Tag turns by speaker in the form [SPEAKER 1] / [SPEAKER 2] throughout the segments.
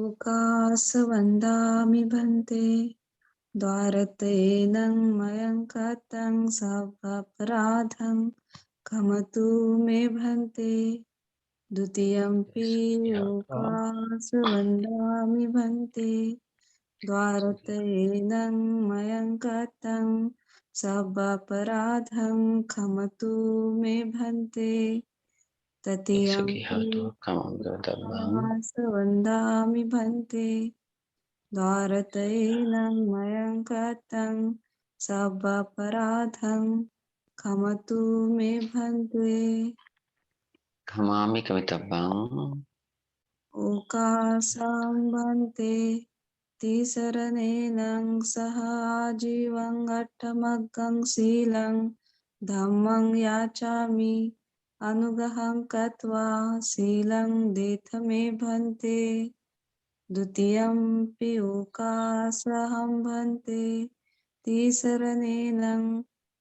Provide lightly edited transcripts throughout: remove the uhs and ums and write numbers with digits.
[SPEAKER 1] उकासवन्दामि भन्ते द्वारतेनं मयं कतं सपराधं खमतु मे भन्ते द्वितीयंपि उकासवन्दामि भन्ते द्वारतेनं मयं कतं सपराधं खमतु मे भन्ते तृतीयंपि उकासवन्दामि भन्ते द्वारतैनं मयं कतं सपराधं खमतु मे भन्ते
[SPEAKER 2] खमामि कवितव्यं
[SPEAKER 1] ओकासं भन्ते तिसरनेनं सह आजीवं अट्टमग्गं शीलं धम्मं याचामि अनुगहं कत्वा शीलं देथ मे भन्ते द्वितीयंपि ओकासहं भन्ते तिसरनेनं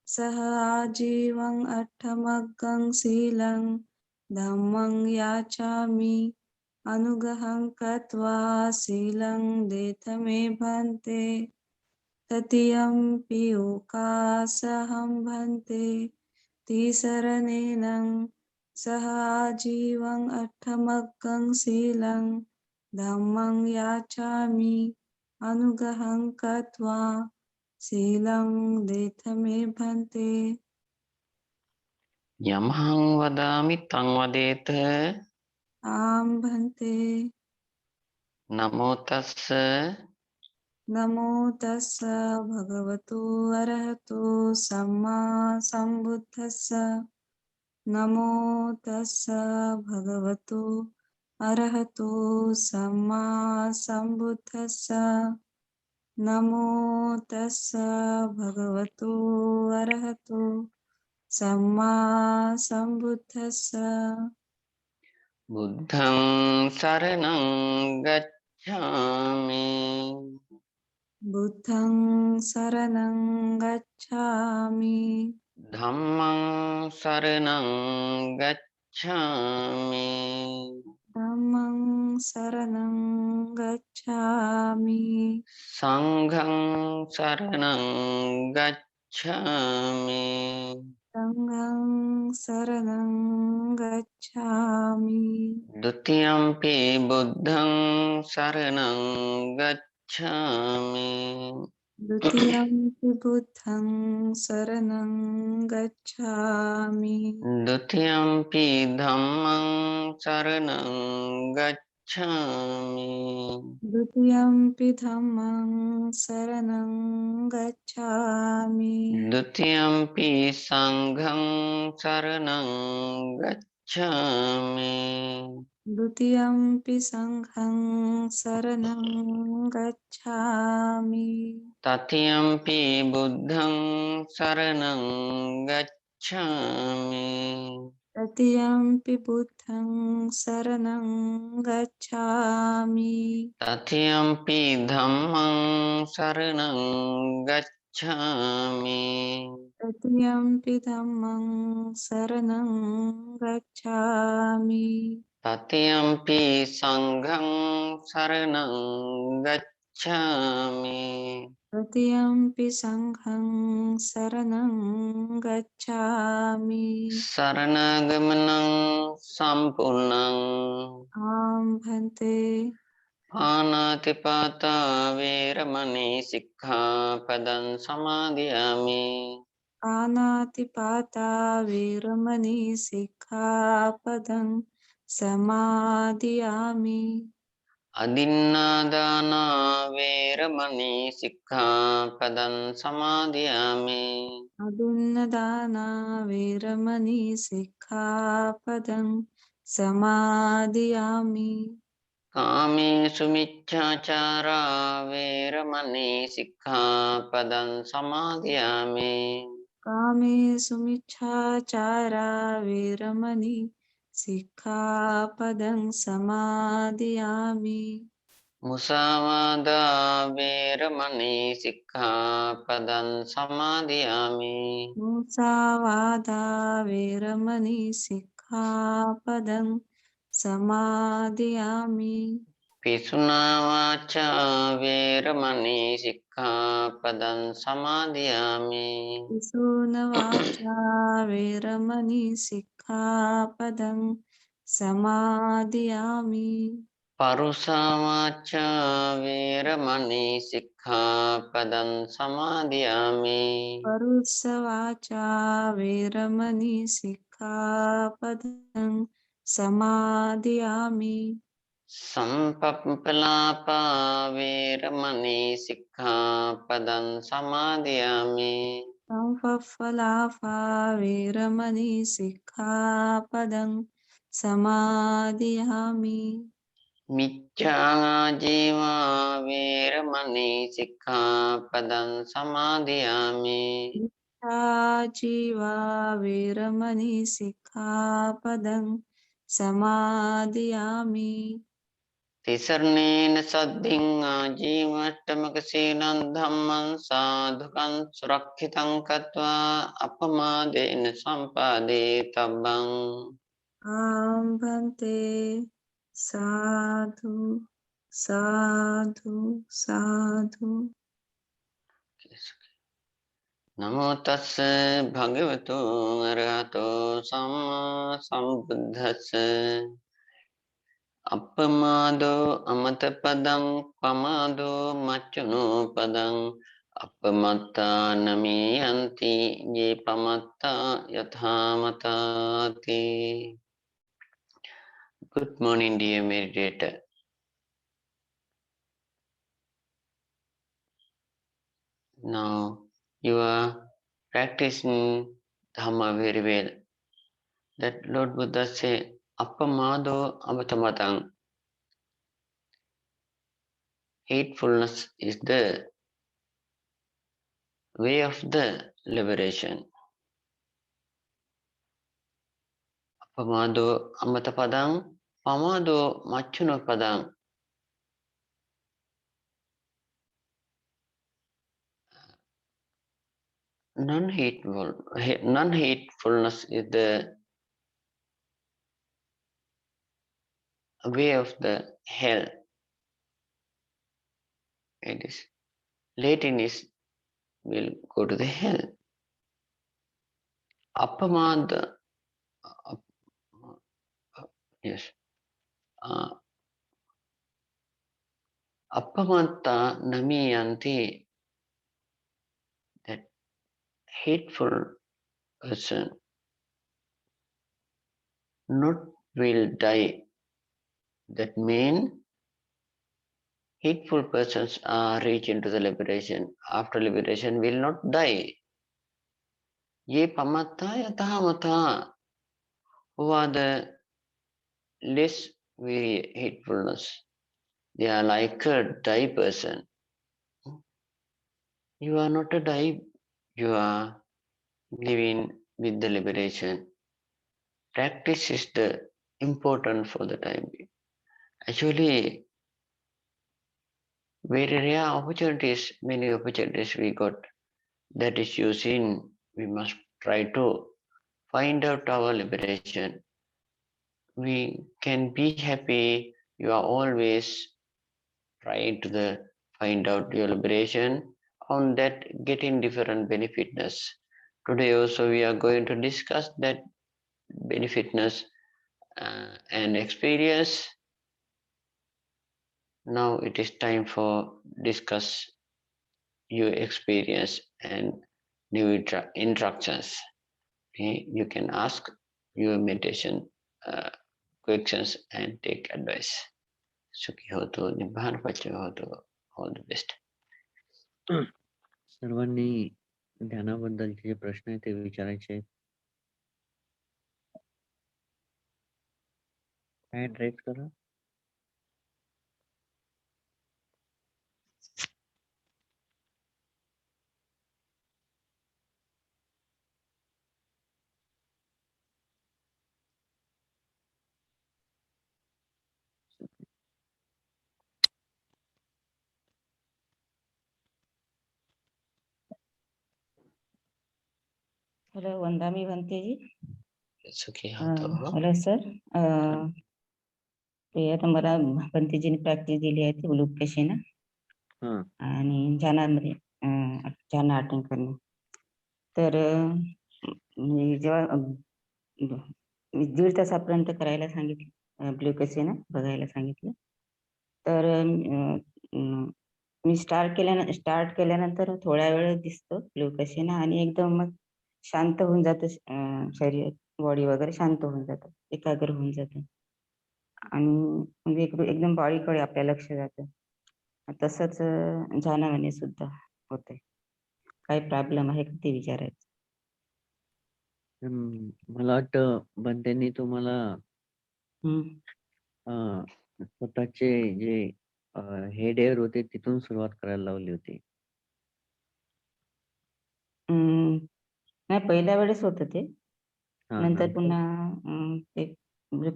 [SPEAKER 1] सह आजीवं अट्टमग्गं शीलं धम्मं याचामि अनुगहं कत्वा शीलं देथ मे भन्ते तृतीयंपि ओकासहं भन्ते तिसरनेनं सह आजीवं अट्टमग्गं शीलं धम्मं याचामि अनुगहं कत्वा शीलं देथ मे भन्ते
[SPEAKER 2] यमहं वदामि तं वदेत
[SPEAKER 1] आं भन्ते
[SPEAKER 2] नमो तस्स
[SPEAKER 1] नमो तस्स भगवतो अरहतो सम्मा सम्बुद्धस्स नमो तस्स भगवतो अरहतो सम्मा सम्बुद्धस्स नमो तस्स भगवतो अरहतो सम्मा सम्बुद्धस्स
[SPEAKER 2] बुद्धं शरणं गच्छामि
[SPEAKER 1] बुद्धं शरणं गच्छामि
[SPEAKER 2] धम्मं शरणं गच्छामि
[SPEAKER 1] धम्मं शरणं गच्छामि
[SPEAKER 2] संघं शरणं गच्छामि
[SPEAKER 1] संघं शरणं गच्छामि
[SPEAKER 2] द्वितीयंपि बुद्धं शरणं गच्छामि
[SPEAKER 1] द्वितीयंपि बुद्धं शरणं गच्छामि
[SPEAKER 2] द्वितीयंपि धम्मं शरणं गच्छामि
[SPEAKER 1] द्वितीयंपि धम्मं शरणं गच्छामि
[SPEAKER 2] द्वितीयंपि संघं शरणं गच्छामि
[SPEAKER 1] द्वितीयंपि संघं शरणं गच्छामि
[SPEAKER 2] तृतीयंपि बुद्धं शरणं गच्छामि
[SPEAKER 1] तृतीयंपि बुद्धं शरणं गच्छामि
[SPEAKER 2] तृतीयंपि धम्मं शरणं गच्छामि
[SPEAKER 1] तृतीयंपि धम्मं शरणं गच्छामि
[SPEAKER 2] तृतीयंपि संघं शरणं गच्छामि
[SPEAKER 1] तृतीयंपि संघं शरणं गच्छामि
[SPEAKER 2] शरणागमनं सम्पूर्णं
[SPEAKER 1] आं भन्ते
[SPEAKER 2] पानातिपाता वेरमणि सिक्खापदं समादयामि
[SPEAKER 1] पानातिपाता वीरमणि सिक्खापदं समादियामि
[SPEAKER 2] अदिन्नादाना वेरमणि सिक्खापदं समादयामि
[SPEAKER 1] अदुन्नदाना वीरमणि सिक्खापदं समादियामि
[SPEAKER 2] कामेषु मिच्छाचारा वेरमणि सिक्खापदं समादयामि
[SPEAKER 1] कामेषु मिच्छाचारा वीरमणि सिक्खापदं समादियामि
[SPEAKER 2] मुसावादा वेरमणि सिक्खापदं समादयामि
[SPEAKER 1] मुसावादा वीरमणि सिक्खापदं समादयामि
[SPEAKER 2] पिशुना वाचा वेरमणि सिक्खापदं समादियामि
[SPEAKER 1] सूनवाचा वेरमणि सिक्खापदं समादयामि
[SPEAKER 2] परुषा वाचा वेरमणि सिक्खापदं समादियामि
[SPEAKER 1] परुषवाचा वेरमणि सिक्खापदं समादयामि
[SPEAKER 2] संपप्पलापा वेरमणि सिक्खापदं समादियामि
[SPEAKER 1] संफलाफा वेरमणि सिक्खापदं समादयामि
[SPEAKER 2] मिथ्याजीवा वेरमणि सिक्खापदं समादियामि
[SPEAKER 1] जीवा वेरमणि सिक्खापदं समादयामि
[SPEAKER 2] तिसर्णेन सद्धिं आजीवष्टमकशीलं धम्मं साधुकं सुरक्षितं कृत्वा अपमादेन सम्पादितव्यम्
[SPEAKER 1] आम्भन्ते साधु साधु साधु
[SPEAKER 2] नमो तस् भगवतो अरहतो सम्मा सम्बुद्धस्स अपमादो अमत पदं पमादो मच्चुनो पदं अपमत्ता नमीयन्ति ये पमत्ता यथा मताति. Good morning, dear meditator. Now you are practicing Dhamma very well. That Lord Buddha say, Appamado Amatamatang. Hatefulness is the way of the liberation. Appamado Amatapadang, Pamado Machuno Padang. Non-hatefulness is the way of the hell. It is Latinists will go to the hell. Appamada, yes. Appamatta namiyanti, that hateful person not will die. That means hateful persons are reaching to the liberation. After liberation will not die. Ye pamatta yathamata, who are the less very hatefulness. They are like a die person. You are not a die. You are living with the liberation. Practice is the important for the time being. Actually, very rare opportunities, many opportunities we got. That is using, we must try to find out our liberation. We can be happy. You are always trying to find out your liberation. On that, getting different benefitness. Today also we are going to discuss that benefitness and experience. Now it is time for discuss your experience and new instructions. Okay? You can ask your meditation questions and take advice. Sukhi hoto, nibbana pacho hoto, all the best.
[SPEAKER 3] सर्वांनी ध्यानाबद्दलचे जे प्रश्न आहेत ते विचारायचे. Hand raise करा.
[SPEAKER 4] Hello वंदामी भंते जी.
[SPEAKER 2] Sukhi hoto.
[SPEAKER 4] Hello sir. ते आता मला पंतजीने प्रॅक्टिस दिली आहे ती उलूप कशी ना
[SPEAKER 3] हा
[SPEAKER 4] आणि ध्यानामध्ये ध्यान अटेंड करणे. तर मी जेव्हा मी 1.5 तासापर्यंत करायला सांगितलं, ब्लू कसे ना बघायला सांगितलं. तर मी स्टार्ट केल्यानंतर थोड्या वेळ दिसतो ब्लू कसे ना आणि एकदम मग शांत होऊन जातं शरीर, बॉडी वगैरे शांत होऊन जातं, एकाग्र होऊन जातं आणि मग एकदम बॉडीकडे आपल्या लक्ष जातं. तसंच ध्यानामध्ये सुद्धा होतंय. काही प्रॉब्लेम आहे का ते विचारायचं.
[SPEAKER 3] मला वाटतं बंतेंनी तुम्हाला
[SPEAKER 4] हम्म.
[SPEAKER 3] स्वतःचे जे हेड एअर होते तिथून सुरुवात करायला लावली होती.
[SPEAKER 4] नाही पहिल्या वेळेस होतं ते,
[SPEAKER 3] हा
[SPEAKER 4] नंतर
[SPEAKER 3] नंतर
[SPEAKER 4] पुन्हा ते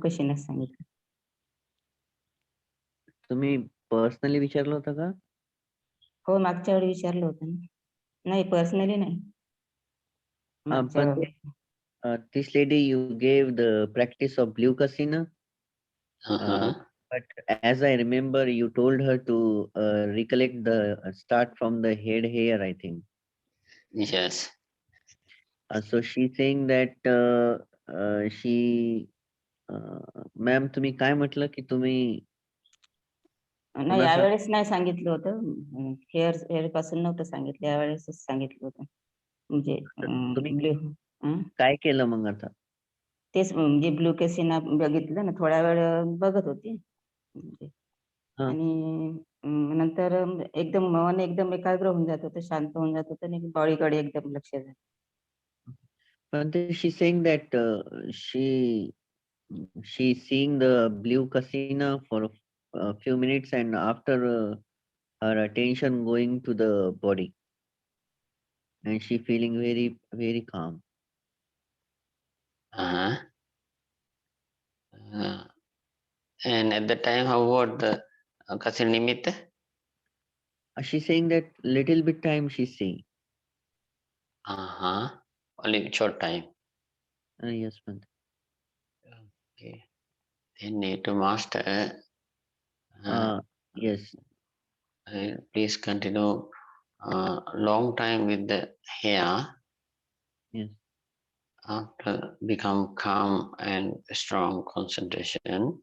[SPEAKER 4] कशीनं सांगितलं.
[SPEAKER 3] तुम्ही पर्सनली विचारलं होतं का?
[SPEAKER 4] हो मागच्या वेळी विचारलं होतं ना. नाही पर्सनली नाही. मागच्या
[SPEAKER 3] पण this lady you gave the practice of blue kasina,
[SPEAKER 2] Uh-huh.
[SPEAKER 3] but as I remember you told her to recollect the start from the head hair, I think.
[SPEAKER 2] Yes.
[SPEAKER 3] So she's saying that she ma'am तुम्ही काय म्हटलं की तुम्ही
[SPEAKER 4] नाही
[SPEAKER 3] पुन्हा सांग.
[SPEAKER 4] यावेळेस नाही सांगितलं होतं. हेअर पासून नव्हतं सांगितलं, यावेळेसच सांगितलं होतं. म्हणजे
[SPEAKER 3] तुम्ही
[SPEAKER 4] ब्लू
[SPEAKER 3] काय केलं मग आता?
[SPEAKER 4] तेच म्हणजे ब्लू केसिना बघितलं ना, थोड्या वेळ बघत होती म्हणजे
[SPEAKER 3] हा.
[SPEAKER 4] आणि नंतर एकदम मन एकदम एकाग्र होऊन जात होतं, शांत होऊन जात होतं आणि बॉडीकडे एकदम लक्ष जात.
[SPEAKER 3] पण ते she saying that she's seeing the blue kasina for a few minutes and after her attention going to the body and she feeling very very calm.
[SPEAKER 2] Uh-huh. And at the time, how about the Kasina Nimitta?
[SPEAKER 3] She's saying that little bit time she's seeing.
[SPEAKER 2] Uh-huh. Only short time.
[SPEAKER 3] Yes, Bante.
[SPEAKER 2] Okay. They need to master.
[SPEAKER 3] Yes.
[SPEAKER 2] Please continue long time with the hair.
[SPEAKER 3] Yes.
[SPEAKER 2] After become calm and strong concentration.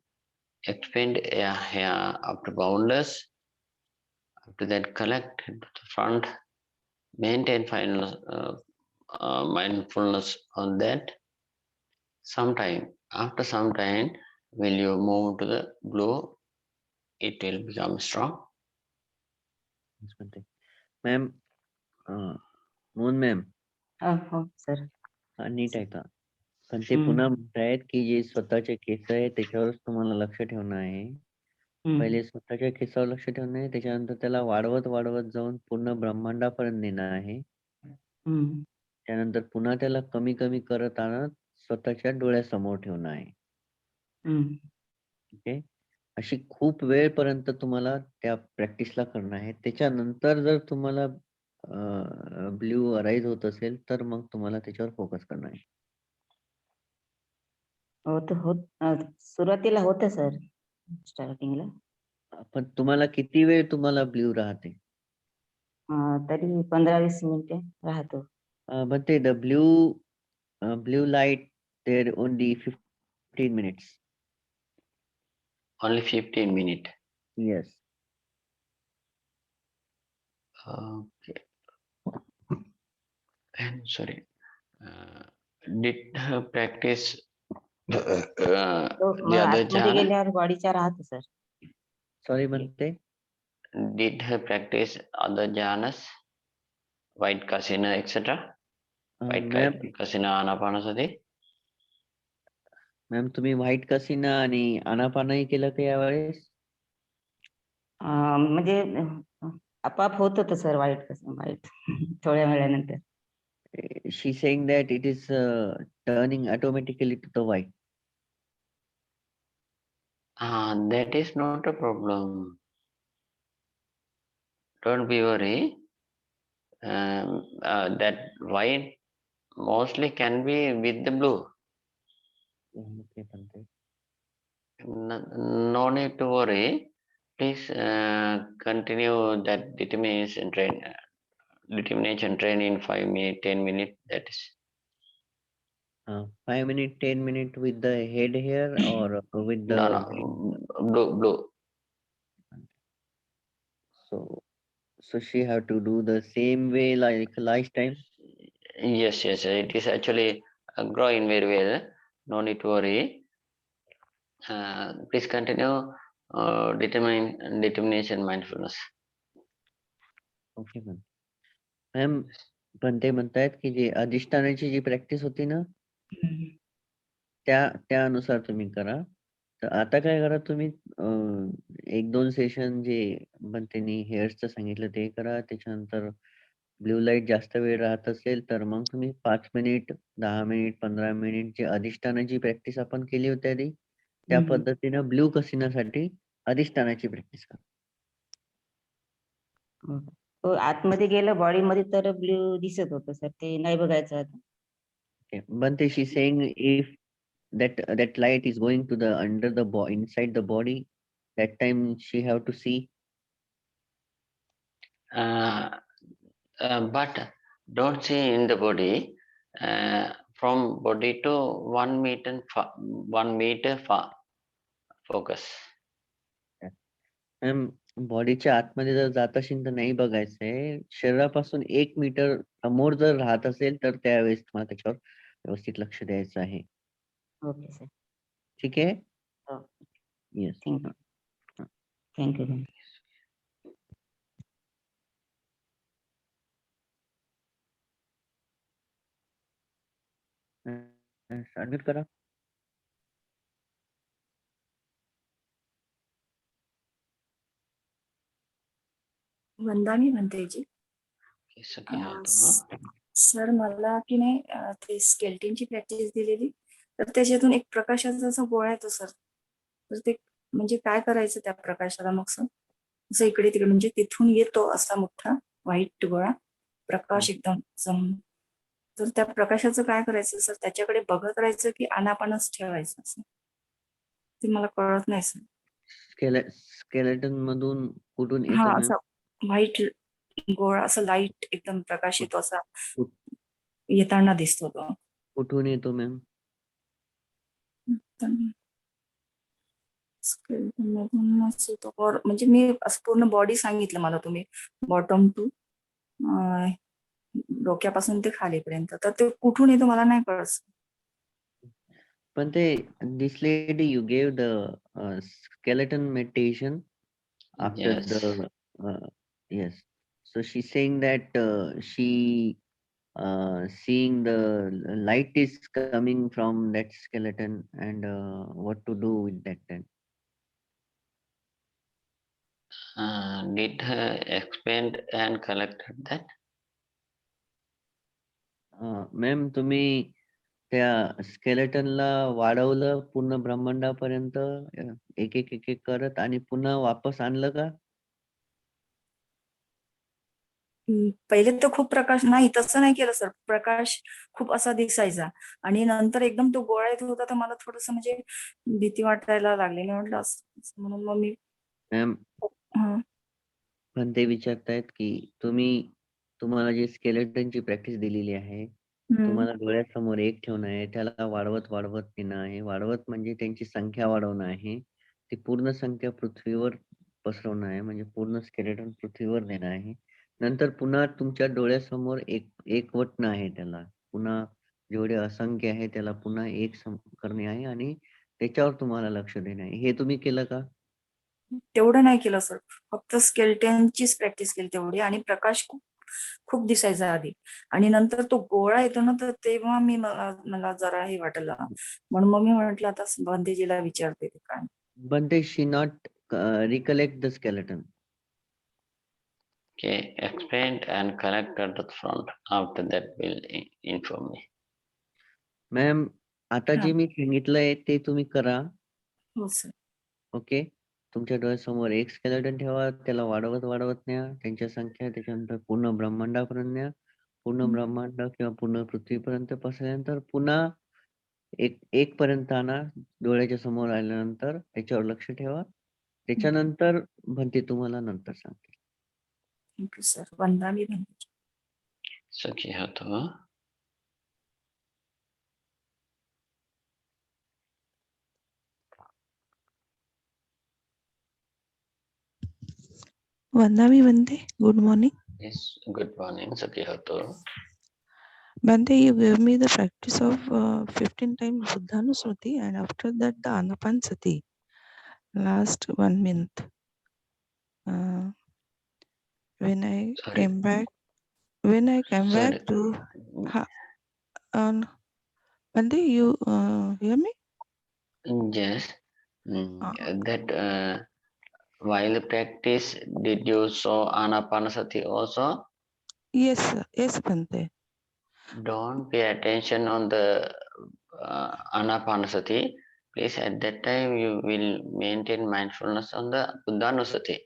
[SPEAKER 2] Expand your hair up to boundless. After that, collect to the front. Maintain final mindfulness on that. After some time, will you move to the blue? It will become strong.
[SPEAKER 3] Yes, Bante. Ma'am Mohan ma'am
[SPEAKER 4] हो sir.
[SPEAKER 3] NEET आहे का? पण ते पुन्हा म्हणतायत की जे स्वतःचे case आहे त्याच्यावरच तुम्हाला लक्ष ठेवणं आहे. पहिले स्वतःच्या केसावर लक्ष ठेवणं आहे, त्याच्यानंतर त्याला वाढवत वाढवत जाऊन पूर्ण ब्रह्मांडापर्यंत नेणं आहे. त्यानंतर पुन्हा त्याला कमी कमी करत आणत स्वतःच्या डोळ्यासमोर ठेवणं आहे. ओके. अशी खूप वेळपर्यंत तुम्हाला त्या प्रॅक्टिसला करणं आहे. त्याच्यानंतर जर तुम्हाला ब्लू अराईज होत असेल तर मग तुम्हाला त्याच्यावर फोकस करणं आहे.
[SPEAKER 4] सुरुवातीला होतं सर, स्टार्टिंगला.
[SPEAKER 3] पण तुम्हाला किती वेळ तुम्हाला ब्लू राहते?
[SPEAKER 4] तरी 15-20 मिनिटे राहतो.
[SPEAKER 3] But the blue light there only 15 minutes.
[SPEAKER 2] Only 15 minutes.
[SPEAKER 3] Yes.
[SPEAKER 2] Okay. And sorry. Did her practice the other
[SPEAKER 4] आतमध्ये
[SPEAKER 2] jhana?
[SPEAKER 4] गेल्यावर बॉडीच्या राहतो sir.
[SPEAKER 3] Sorry, Bante.
[SPEAKER 2] Did her practice other jhanas? White kasina, etc. White kasina, anapanasati.
[SPEAKER 3] Ma'am तुम्ही white कसिना आणि आनापानही केलं का यावेळेस?
[SPEAKER 4] म्हणजे आपाप होत होतं सर वाईट थोड्या वेळानंतर.
[SPEAKER 3] She saying that it is turning automatically to the white.
[SPEAKER 2] That is not a problem. Don't be worried. That white mostly can be with the blue.
[SPEAKER 3] Okay, Bante.
[SPEAKER 2] No need to worry. Please continue that determination train in 5 minutes, 10 minutes. That is
[SPEAKER 3] 5 minutes, 10 minutes with the head here or with the
[SPEAKER 2] blue.
[SPEAKER 3] So she have to do the same way like last time.
[SPEAKER 2] Yes. It is actually growing very well. No need to worry. Please continue determination mindfulness.
[SPEAKER 3] Okay ma'am पण ते म्हणतायत की जे अधिष्ठानाची जी practice होती ना
[SPEAKER 4] हम्म.
[SPEAKER 3] त्यानुसार तुम्ही करा. तर आता काय करा तुम्ही 1-2 सेशन जे बनतेनी हेअर्सचं सांगितलं ते करा. त्याच्यानंतर ब्लू लाईट जास्त वेळ राहत असेल तर मग तुम्ही 5 मिनिट, 10 मिनिट, 15 मिनिट जे अधिष्ठानाची प्रॅक्टिस आपण केली होती आधी त्या
[SPEAKER 4] हम्म.
[SPEAKER 3] पद्धतीनं ब्लू कसिनासाठी अधिष्ठानाची प्रॅक्टिस करा.
[SPEAKER 4] हो, आतमध्ये गेलं बॉडीमध्ये तर ब्ल्यू दिसत होतं सर, ते नाही बघायचं आता.
[SPEAKER 3] Okay. Bante, she's saying if that light is going to the under the inside the body, that time she have to see.
[SPEAKER 2] But don't see in the body. From body to 1 meter far. Focus.
[SPEAKER 3] Ma'am बॉडीच्या आतमध्ये जर जात असेल तर नाही बघायचंय. शरीरापासून 1 metre समोर जर राहत असेल तर त्यावेळेस तुम्हाला त्याच्यावर व्यवस्थित लक्ष द्यायचं आहे.
[SPEAKER 4] Okay sir.
[SPEAKER 3] ठीक आहे?
[SPEAKER 4] हो.
[SPEAKER 3] येस.
[SPEAKER 4] थँक्यू. थँक्यू.
[SPEAKER 3] अनम्यूट करा.
[SPEAKER 5] वंदानी म्हणते जी. सर मला की नाही ते स्केल्टनची प्रॅक्टिस दिलेली तर त्याच्यातून एक प्रकाशाचा असा गोळा येतो सर. तर ते म्हणजे काय करायचं त्या प्रकाशाला मग सर? असं इकडे तिकडे म्हणजे तिथून येतो असा मोठा व्हाईट गोळा प्रकाश एकदम तर त्या प्रकाशाचं काय करायचं सर? त्याच्याकडे बघत राहायचं की आनापानच ठेवायचं असं? ते मला कळत नाही सर.
[SPEAKER 3] स्केलेटन मधून कुठून येतो
[SPEAKER 5] हा
[SPEAKER 3] मॅम?
[SPEAKER 5] असा व्हाईट गोळा असा लाईट एकदम प्रकाश येतो असा येताना दिसतो तो.
[SPEAKER 3] कुठून येतो मॅम?
[SPEAKER 5] मधूनच येतो म्हणजे मी असं पूर्ण बॉडी सांगितलं मला तुम्ही बॉटम टू डोक्यापासून ते खालीपर्यंत तर ते कुठून येतो मला नाही कळत.
[SPEAKER 3] पण ते this lady you gave the skeleton meditation after
[SPEAKER 2] Yes.
[SPEAKER 3] the yes. So she's saying that she seeing the light is coming from that skeleton and what to do with that then.
[SPEAKER 2] Did expand and collected that?
[SPEAKER 3] Ma'am तुम्ही त्या स्केलेटनला वाढवलं पूर्ण ब्रह्मांडापर्यंत एक एक एक एक करत आणि पुन्हा वापस आणलं का?
[SPEAKER 5] पहिले तर खूप प्रकाश नाही तसं नाही केलं सर. प्रकाश खूप असा दिसायचा आणि नंतर एकदम तो गोळा येत होता तर मला थोडस म्हणजे भीती वाटायला लागली. मी म्हटलं म्हणून मग मी
[SPEAKER 3] मॅम पण ते विचारतायत की तुम्हाला जी स्केलेटनची प्रॅक्टिस दिलेली आहे तुम्हाला डोळ्यासमोर एक ठेवणं आहे त्याला वाढवत वाढवत नेणं आहे. वाढवत म्हणजे त्यांची संख्या वाढवणं आहे. ती पूर्ण संख्या पृथ्वीवर पसरवणं आहे म्हणजे पूर्ण स्केलेटन पृथ्वीवर नेणं आहे. नंतर पुन्हा तुमच्या डोळ्यासमोर एकवटणं आहे त्याला. पुन्हा जेवढे असंख्य आहे त्याला पुन्हा एक करणे आहे आणि त्याच्यावर तुम्हाला लक्ष देणं आहे. हे तुम्ही केलं का?
[SPEAKER 5] तेवढं नाही केलं सर. फक्त स्केल्टनचीच प्रॅक्टिस केली तेवढी आणि प्रकाश खूप दिसायचा आधी आणि नंतर तो गोळा येतो ना तर तेव्हा मला जरा हे वाटलं म्हणून मग मी म्हटलं आता बंदेजीला विचारते ते काय.
[SPEAKER 3] Bante, she not recollect the skeleton.
[SPEAKER 2] Okay, expand and connect at the front. After that, will inform me.
[SPEAKER 3] Ma'am आता जे मी सांगितलंय ते तुम्ही करा.
[SPEAKER 5] हो सर.
[SPEAKER 3] ओके. तुमच्या डोळ्यासमोर एक स्केलेटन ठेवा. त्याला वाढवत वाढवत न्या. त्यांच्या संख्या त्याच्यानंतर पूर्ण ब्रह्मांडापर्यंत न्या. पूर्ण ब्रह्मांड किंवा पूर्ण पृथ्वीपर्यंत पसरल्यानंतर पुन्हा एक पर्यंत आणा, डोळ्याच्या समोर आल्यानंतर त्याच्यावर लक्ष ठेवा. त्याच्यानंतर भंते तुम्हाला नंतर सांगते.
[SPEAKER 5] Thank you sir. वंदामी भंते.
[SPEAKER 2] सुखिहोतु.
[SPEAKER 6] Vandami Bande, good morning.
[SPEAKER 2] Yes, good morning, Sukhiotu.
[SPEAKER 6] Bande, you gave me the practice of 15 times Buddhanusmriti and after that the Anapansati. Last 1 month. When I
[SPEAKER 2] Sorry.
[SPEAKER 6] came back
[SPEAKER 2] Sorry.
[SPEAKER 6] to Bande, you hear me?
[SPEAKER 2] Yes. That while practice, did you saw Anapanasati also?
[SPEAKER 6] Yes, sir. Yes, Bande.
[SPEAKER 2] Don't pay attention on the Anapanasati. Please, at that time, you will maintain mindfulness on the Buddhanusati.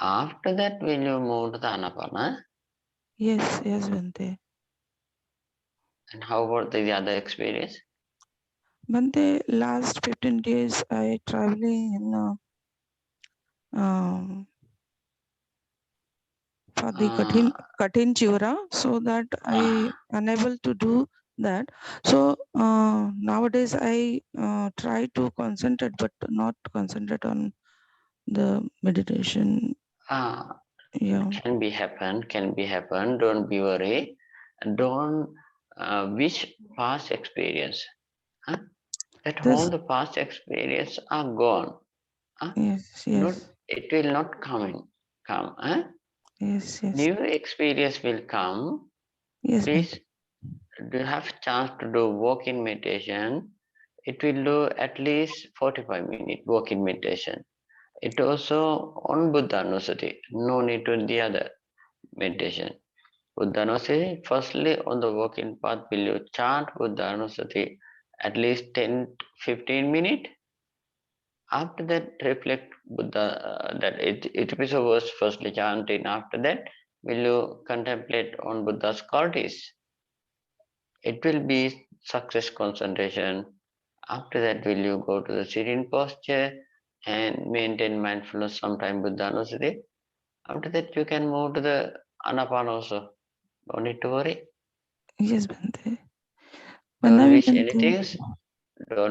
[SPEAKER 2] After that, will you move to the Anapana?
[SPEAKER 6] Yes, Bande.
[SPEAKER 2] And how about the other experience?
[SPEAKER 6] Bande, last 15 days I traveling in for the Kathin Chivra, so that I unable to do that. So nowadays I try to concentrate, but not concentrate on the meditation. Yeah.
[SPEAKER 2] Can be happen. Don't be worried. Don't wish past experience. That all the past experience are gone.
[SPEAKER 6] Yes.
[SPEAKER 2] It will not come.
[SPEAKER 6] Yes.
[SPEAKER 2] New experience will come.
[SPEAKER 6] Yes.
[SPEAKER 2] Please, do you have chance to do walk-in meditation? It will do at least 45 minutes walk-in meditation. It also on Buddhanusati. No need to the other meditation. Buddhanusati, firstly on the walking path, will you chant Buddhanusati at least 10-15 minutes? After that, reflect Buddha, that it is a verse firstly chanting. After that, will you contemplate on Buddha's qualities? It will be success concentration. After that, will you go to the sitting posture and maintain mindfulness sometime Buddhanusati? After that, you can move to the Anapana also. Don't need to worry.
[SPEAKER 6] Yes, Bande.
[SPEAKER 2] Don't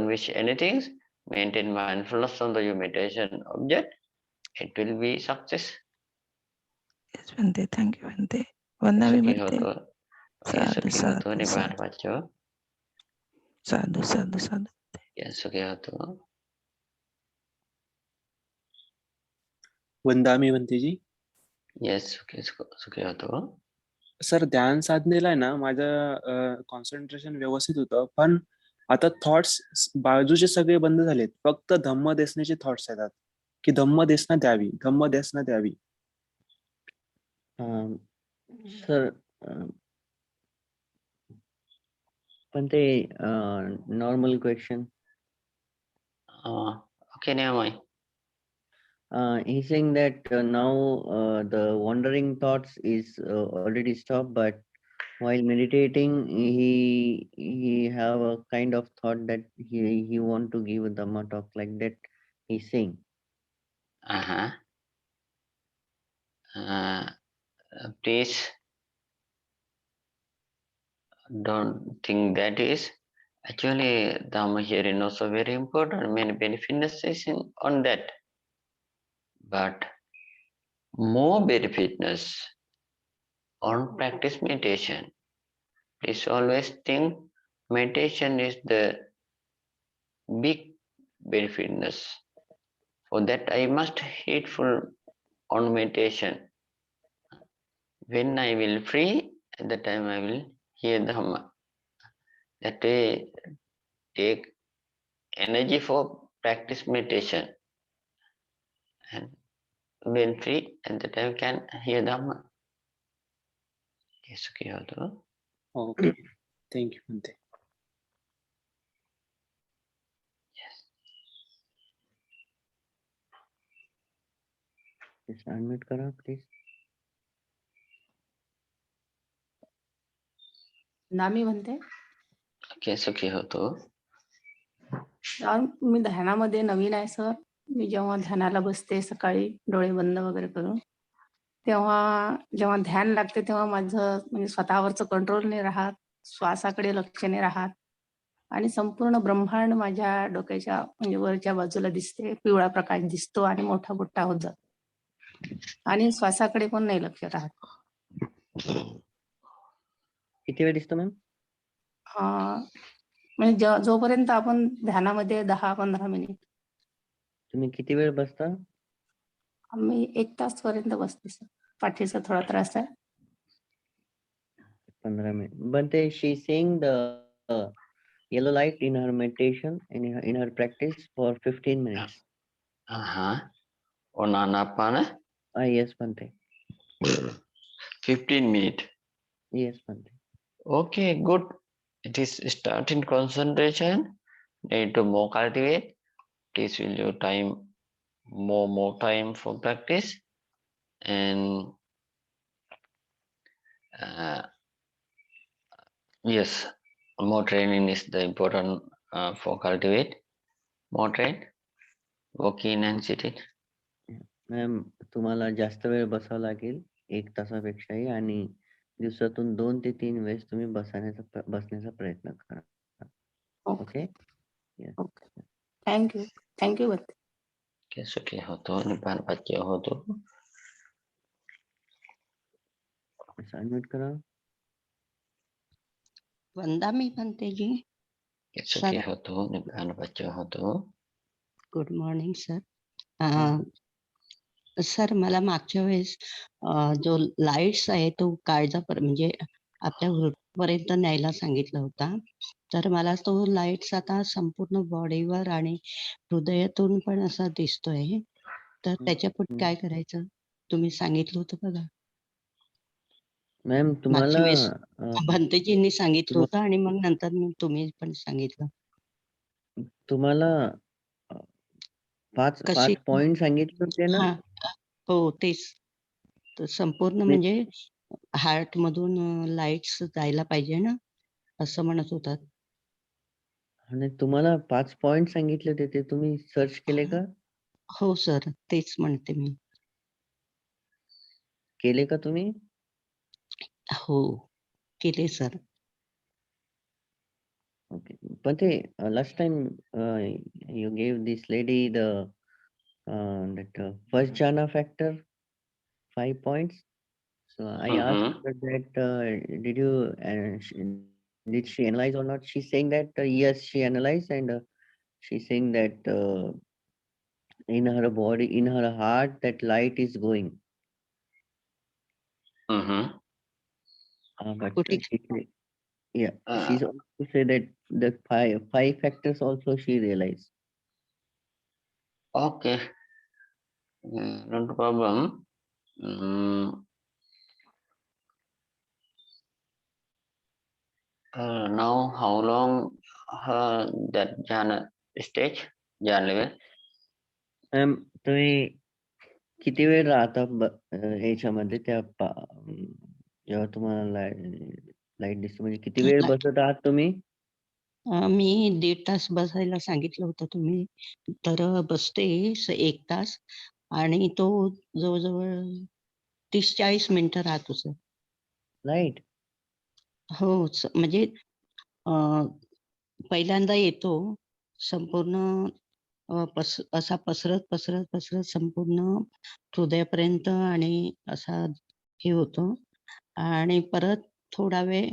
[SPEAKER 2] wish anything. Maintain mindfulness on the your meditation object. It will be success.
[SPEAKER 6] Yes, Bande. Thank you, Bande. Vandami Bande.
[SPEAKER 2] Sadhu. Yes,
[SPEAKER 7] वंदामी बनते जी.
[SPEAKER 2] Yes, Sukhihotu.
[SPEAKER 7] Sir ध्यान साधनेला आहे ना माझं concentration व्यवस्थित होतं, पण आता थॉट्स बाजूचे सगळे बंद झालेत. फक्त धम्म देसण्याचे थॉट्स येतात की धम्म देसना द्यावी.
[SPEAKER 3] सर पण ते normal question.
[SPEAKER 2] Okay, never mind.
[SPEAKER 3] He's saying that now the wandering thoughts is already stopped, but while meditating, he have a kind of thought that he want to give a Dhamma talk like that. He's saying.
[SPEAKER 2] Please don't think that is. Actually, Dhamma hearing also very important. Many benefits on that. But more benefits on practice meditation. Please always think meditation is the big benefitness. For that, I must heedful on meditation. When I will free, at the time I will hear Dhamma. That way, take energy for practice meditation. And when free, at the time can hear Dhamma. Yes,
[SPEAKER 7] Okay. Thank you, Bante.
[SPEAKER 3] Just unmute kara, please.
[SPEAKER 8] नामी म्हणते.
[SPEAKER 2] सुखी होतो.
[SPEAKER 8] मी ध्यानामध्ये नवीन आहे sir. मी जेव्हा ध्यानाला बसते सकाळी डोळे बंद वगैरे करून, तेव्हा जेव्हा ध्यान लागते तेव्हा माझं म्हणजे स्वतःवरचं कंट्रोल नाही राहत, श्वासाकडे लक्ष नाही राहत आणि संपूर्ण ब्रह्मांड माझ्या डोक्याच्या म्हणजे वरच्या बाजूला दिसते. पिवळा प्रकाश दिसतो आणि मोठा होत जातो आणि श्वासाकडे पण नाही लक्ष राहत.
[SPEAKER 3] किती वेळ दिसतो मॅम?
[SPEAKER 8] म्हणजे जोपर्यंत आपण ध्यानामध्ये 10-15 मिनिट,
[SPEAKER 3] तुम्ही किती वेळ बसता?
[SPEAKER 8] मी 1 तास पर्यंत बसते सर. पाठीचा थोडा त्रास आहे.
[SPEAKER 3] 15 minute. But she seeing the yellow light in her meditation in her practice for 15 minutes.
[SPEAKER 2] Onanapana
[SPEAKER 3] Yes, Bante.
[SPEAKER 2] 15 minutes.
[SPEAKER 3] Yes, Bante.
[SPEAKER 2] Okay, good. It is starting concentration. Need to more cultivate. This will your time more time for practice, and yes, more training is the important for cultivate. More train, walking and sitting.
[SPEAKER 3] Ma'am तुम्हाला जास्त वेळ बसावं लागेल 1 तासापेक्षाही आणि दिवसातून 2 ते 3 वेळेस तुम्ही बसण्याचा प्रयत्न करा.
[SPEAKER 8] ओके.
[SPEAKER 3] Yes.
[SPEAKER 8] ओके. थँक्यू बरं.
[SPEAKER 2] सुखी होतो, निपान पच्य होतो.
[SPEAKER 3] अनम्यूट करा.
[SPEAKER 9] वंदा मी म्हणते जी.
[SPEAKER 2] सुखी होतो, निपान पच्य होतो.
[SPEAKER 9] Good morning sir. सर मला मागच्या वेळेस जो लाईट्स आहे तो म्हणजे आपल्या हृदयापर्यंत न्यायला सांगितला होता. तर मला तो लाईट्स आता संपूर्ण बॉडीवर आणि हृदयातून पण असा दिसतोय. तर त्याच्यापुढे काय करायचं? तुम्ही सांगितलं होतं बघा.
[SPEAKER 3] मॅम तुम्हाला
[SPEAKER 9] मागच्या वेळेस भंतेजींनी सांगितलं होतं आणि मग नंतर तुम्ही पण सांगितलं.
[SPEAKER 3] तुम्हाला 5 पॉइंट सांगितले होते ना?
[SPEAKER 9] हो तेच. तर संपूर्ण म्हणजे हार्ट मधून लाईट्स जायला पाहिजे ना, असं म्हणत होतात.
[SPEAKER 3] आणि तुम्हाला 5 पॉइंट सांगितले होते ते तुम्ही सर्च केले का?
[SPEAKER 9] हो सर, तेच म्हणते मी.
[SPEAKER 3] केले का तुम्ही?
[SPEAKER 9] हो, केले sir.
[SPEAKER 3] Okay. But last time you gave this lady the that first jhana factor 5 points. So I asked her that did she analyze or not? She's saying that yes, she analyzed, and she's saying that in her body, in her heart, that light is going. But she's also said that the five factors also she realized.
[SPEAKER 2] Okay, not a problem. Now, how long that jhana stage, jhana level?
[SPEAKER 3] Ma'am तुम्ही किती वेळ राहता ह्याच्यामध्ये त्या जेव्हा तुम्हाला light दिसते म्हणजे किती वेळ बसत आहात तुम्ही?
[SPEAKER 9] मी 1.5 तास बसायला सांगितलं होतं तुम्ही. तर बसते 1 तास आणि तो जवळजवळ 30-40 मिनिटं राहतो सर.
[SPEAKER 3] लाईट?
[SPEAKER 9] हो, म्हणजे पहिल्यांदा येतो संपूर्ण असा पसरत संपूर्ण हृदयापर्यंत आणि असा हे होतो आणि परत थोडा वेळ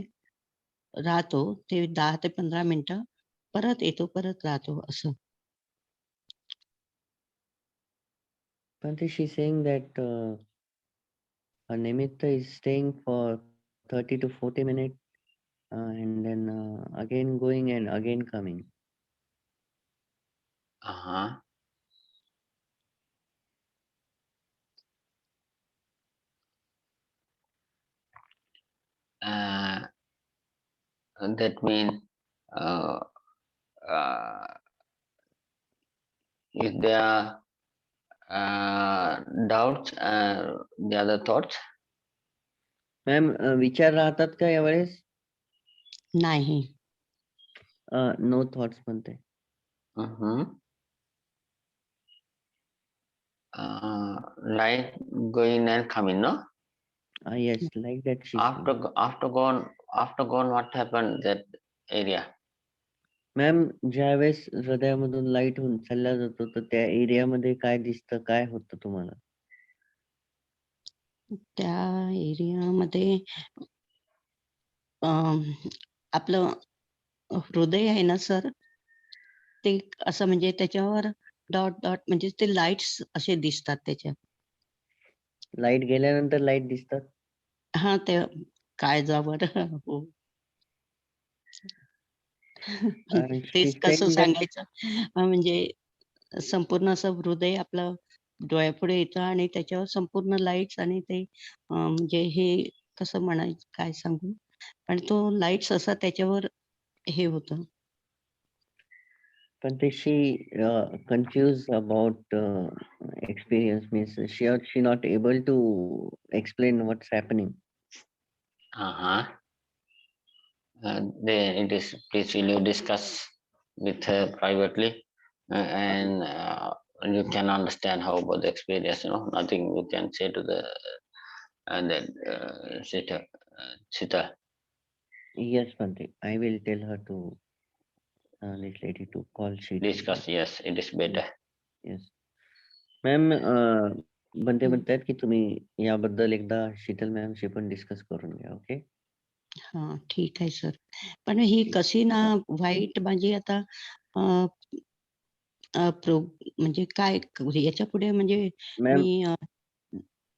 [SPEAKER 9] राहतो. ते 10 ते 15 मिनिटं परत येतो, परत राहतो असं.
[SPEAKER 3] But she's saying that Nimitta is staying for 30 to 40 minutes and then again going and again coming.
[SPEAKER 2] That means if there are doubts the other thoughts?
[SPEAKER 3] Ma'am विचार राहतात का यावेळेस?
[SPEAKER 9] नाही.
[SPEAKER 3] नो थॉट्स म्हणते.
[SPEAKER 2] Light going and coming, no?
[SPEAKER 3] Yes, like that she's saying.
[SPEAKER 2] After gone, what happened that area?
[SPEAKER 3] Ma'am ज्यावेळेस हृदयामधून light होऊन चालला जातो तर त्या एरियामध्ये काय दिसतं, काय होतं तुम्हाला?
[SPEAKER 9] त्या एरियामध्ये आपलं हृदय आहे ना सर, ते असं म्हणजे त्याच्यावर डॉट डॉट म्हणजे ते लाईट्स असे दिसतात त्याच्यात.
[SPEAKER 3] लाईट गेल्यानंतर लाईट दिसतात.
[SPEAKER 9] हा, ते काळजावर हो.
[SPEAKER 3] And
[SPEAKER 9] तेच
[SPEAKER 3] she's
[SPEAKER 9] कसं
[SPEAKER 3] saying that
[SPEAKER 9] सांगायचं म्हणजे संपूर्ण असं हृदय आपलं डोळ्यापुढे येतं आणि त्याच्यावर संपूर्ण लाईट्स आणि ते म्हणजे हे कसं म्हणायचं काय सांगू, पण तो लाईट्स असा त्याच्यावर हे होतं.
[SPEAKER 3] पण ते she confused about experience means she not able to explain what's happening.
[SPEAKER 2] Then it is, please will you discuss with her privately, and you can understand how about the experience. Nothing you can say to the Sita.
[SPEAKER 3] Yes, Bante, I will tell her to this lady to call she.
[SPEAKER 2] Discuss. Yes, it is better.
[SPEAKER 3] Yes. Ma'am Bhante म्हणतात की तुम्ही याबद्दल एकदा शीतल मॅमशी पण discuss करून घ्या. Okay.
[SPEAKER 9] हा, ठीक आहे सर. पण ही कशी ना व्हाईट म्हणजे आता म्हणजे काय याच्या पुढे म्हणजे
[SPEAKER 3] मॅम
[SPEAKER 9] मी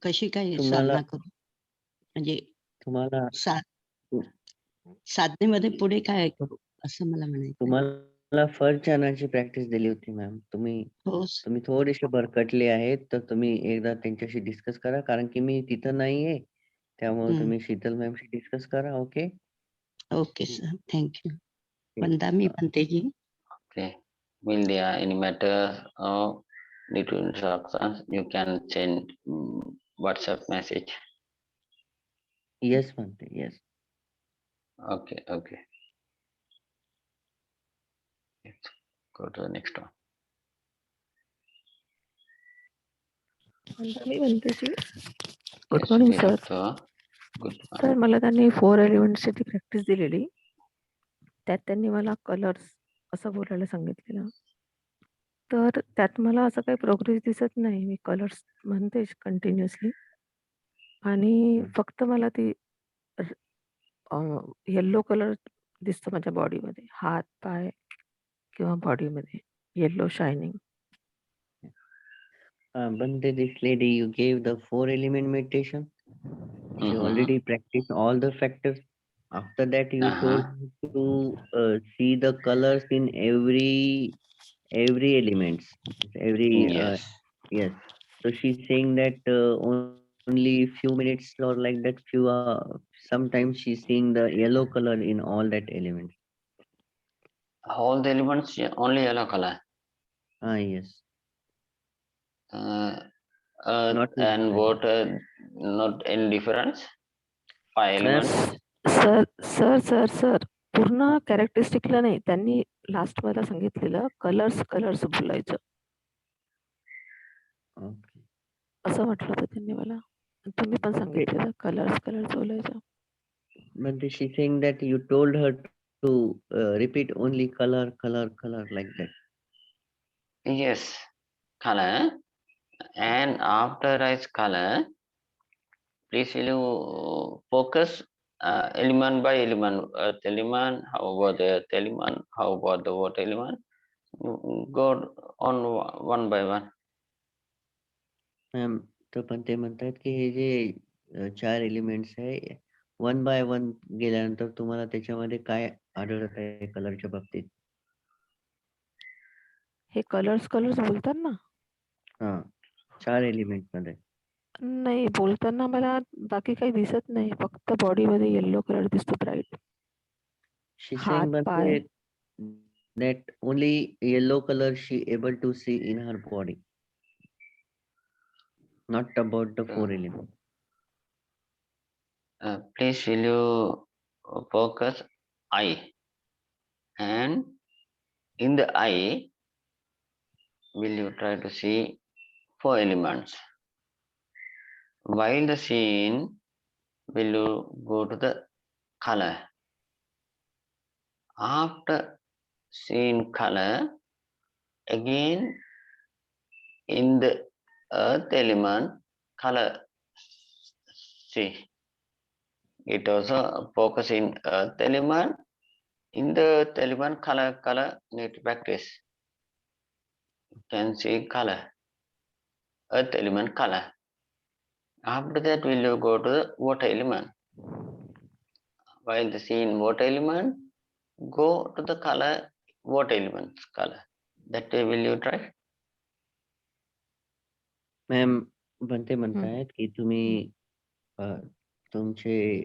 [SPEAKER 9] कशी काय
[SPEAKER 3] तुम्हाला
[SPEAKER 9] साधना करू, म्हणजे
[SPEAKER 3] तुम्हाला
[SPEAKER 9] साधनेमध्ये पुढे काय करू असं मला म्हणायचं.
[SPEAKER 3] तुम्हाला फर्स्ट छानाची प्रॅक्टिस दिली होती मॅम. तुम्ही
[SPEAKER 9] हो
[SPEAKER 3] थोडेसे भरकटले आहेत तर तुम्ही एकदा त्यांच्याशी डिस्कस करा, कारण की मी तिथं नाहीये. त्यामुळे तुम्ही शीतल मॅमशी डिस्कस करा. ओके.
[SPEAKER 9] Okay sir, thank you. वंदा मी बनतेजी.
[SPEAKER 2] Okay. Will there any matter need to instructions? You can send WhatsApp message.
[SPEAKER 3] Yes म्हणते. Yes.
[SPEAKER 2] Okay. Let's go to the next one.
[SPEAKER 10] मी म्हणते की good
[SPEAKER 2] Yes,
[SPEAKER 10] morning
[SPEAKER 2] we
[SPEAKER 10] sir.
[SPEAKER 2] have to. Good
[SPEAKER 10] sir
[SPEAKER 2] morning.
[SPEAKER 10] मला त्यांनी 4 एलिमेंट्सची ती practice दिलेली. त्यात त्यांनी मला कलर्स असं बोलायला सांगितलेलं. तर त्यात मला असं काही प्रोग्रेस दिसत नाही. मी कलर्स म्हणते कंटिन्युअसली आणि फक्त मला ती येलो कलर दिसतो माझ्या बॉडीमध्ये, हात, पाय किंवा बॉडीमध्ये yellow shining.
[SPEAKER 3] Bante, this lady you gave the 4 element meditation. She already practiced all the factors. After that, you told her to see the colors in every elements, every
[SPEAKER 2] Yes.
[SPEAKER 3] yes. So she's saying that only few minutes or like that few. Sometimes she's seeing the yellow color in all that elements.
[SPEAKER 2] All the elements only yellow color.
[SPEAKER 3] Yes.
[SPEAKER 2] Earth
[SPEAKER 3] Not
[SPEAKER 2] and water, not any difference. 5 elements.
[SPEAKER 10] Sir पूर्ण कॅरेक्टरिस्टिकला नाही, त्यांनी last मला सांगितलेलं colours बोलायचं.
[SPEAKER 3] Okay.
[SPEAKER 10] असं म्हटलं होतं त्यांनी मला. तुम्ही पण सांगितलेलं कलर्स बोलायचं.
[SPEAKER 3] But she's saying that you told her to repeat only color like that.
[SPEAKER 2] Yes, color. And after is color, please will you focus element by element. Earth element, how about the earth element, how about the water element? Go on one by one.
[SPEAKER 3] Ma'am तर पण ते म्हणतात की हे जे 4 elements आहे, one by one गेल्यानंतर तुम्हाला त्याच्यामध्ये काय आढळत आहे कलरच्या बाबतीत?
[SPEAKER 10] हे कलर्स बोलतात ना?
[SPEAKER 3] हां, 4 एलिमेंट मध्ये.
[SPEAKER 10] नाही, बोलताना मला बाकी काही दिसत नाही. फक्त बॉडीमध्ये येलो कलर दिसतो ब्राईट.
[SPEAKER 3] She's
[SPEAKER 10] हात,
[SPEAKER 3] saying
[SPEAKER 10] pi.
[SPEAKER 3] that only yellow color she able to see in her body. Not about the 4 elements.
[SPEAKER 2] Please will you focus eye. And in the eye, will you try to see 4 elements? While the seeing, will you go to the color? After seeing color, again in the earth element, color see. It also focus in earth element. In the earth element, color need to practice. You can see color, earth element color. After that, will you go to the water element? While the seeing water element, go to the color, water element's color. That way will you try?
[SPEAKER 3] Ma'am बनते म्हणतायत की तुम्ही तुमचे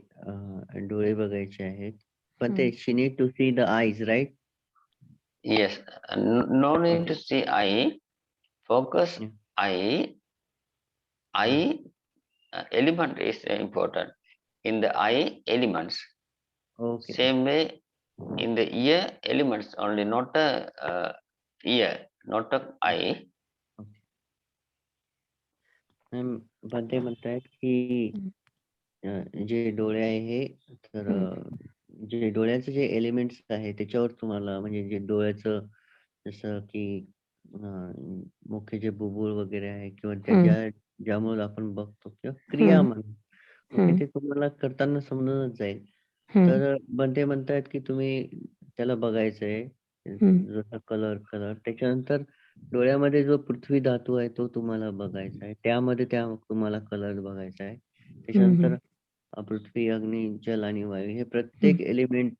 [SPEAKER 3] डोळे बघायचे आहेत पण ते she need to see the eyes right
[SPEAKER 2] Yes, no need to see eye. Focus eye. Eye element is important. In the eye elements.
[SPEAKER 3] Okay
[SPEAKER 2] Same way in the ear elements only, not a ear, not a eye.
[SPEAKER 3] Ma'am बनते म्हणतायत की जे डोळे आहे तर जे डोळ्याचे जे elements आहे त्याच्यावर तुम्हाला म्हणजे जे डोळ्याचं जसं की मुख्य जे बुबुळ वगैरे आहे किंवा त्या ज्यामुळे आपण बघतो किंवा क्रिया म्हणून ओके ते तुम्हाला करताना समजूनच जाईल तर बनते म्हणतायत की तुम्ही त्याला बघायचंय जसा कलर त्याच्यानंतर डोळ्यामध्ये जो पृथ्वी धातू आहे तो तुम्हाला बघायचा आहे त्यामध्ये तुम्हाला कलर बघायचा आहे त्याच्यानंतर पृथ्वी अग्नी जल आणि वायू हे प्रत्येक एलिमेंट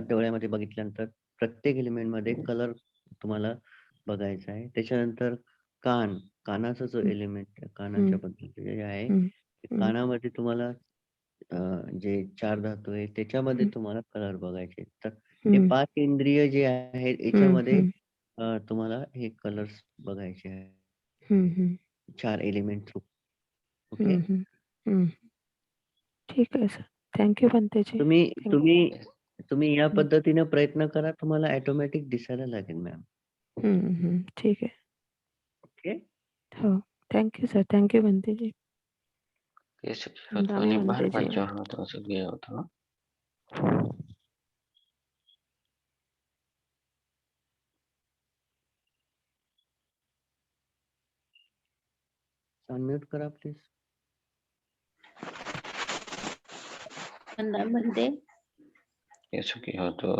[SPEAKER 3] डोळ्यामध्ये बघितल्यानंतर प्रत्येक एलिमेंट मध्ये कलर तुम्हाला बघायचा आहे त्याच्यानंतर कानाचा जो एलिमेंट कानाच्या पद्धतीचे जे आहे कानामध्ये तुम्हाला जे 4 धातू आहे त्याच्यामध्ये तुम्हाला कलर बघायचे तर हे 5 इंद्रिय जे आहेत याच्यामध्ये तुम्हाला हे कलर्स बघायचे आहे 4 एलिमेंट थ्रू ओके
[SPEAKER 10] ठीक आहे सर थँक्यू बनतेजी
[SPEAKER 3] तुम्ही या पद्धतीने प्रयत्न करा तुम्हाला ऑटोमॅटिक दिसायला लागेल मॅम
[SPEAKER 10] ठीक आहे
[SPEAKER 3] ओके
[SPEAKER 10] हो थँक्यू सर थँक्यू बनतेजी
[SPEAKER 2] Ini bahan baca atau segi atau
[SPEAKER 3] unmute करा प्लीज
[SPEAKER 11] म्हणते
[SPEAKER 2] segi atau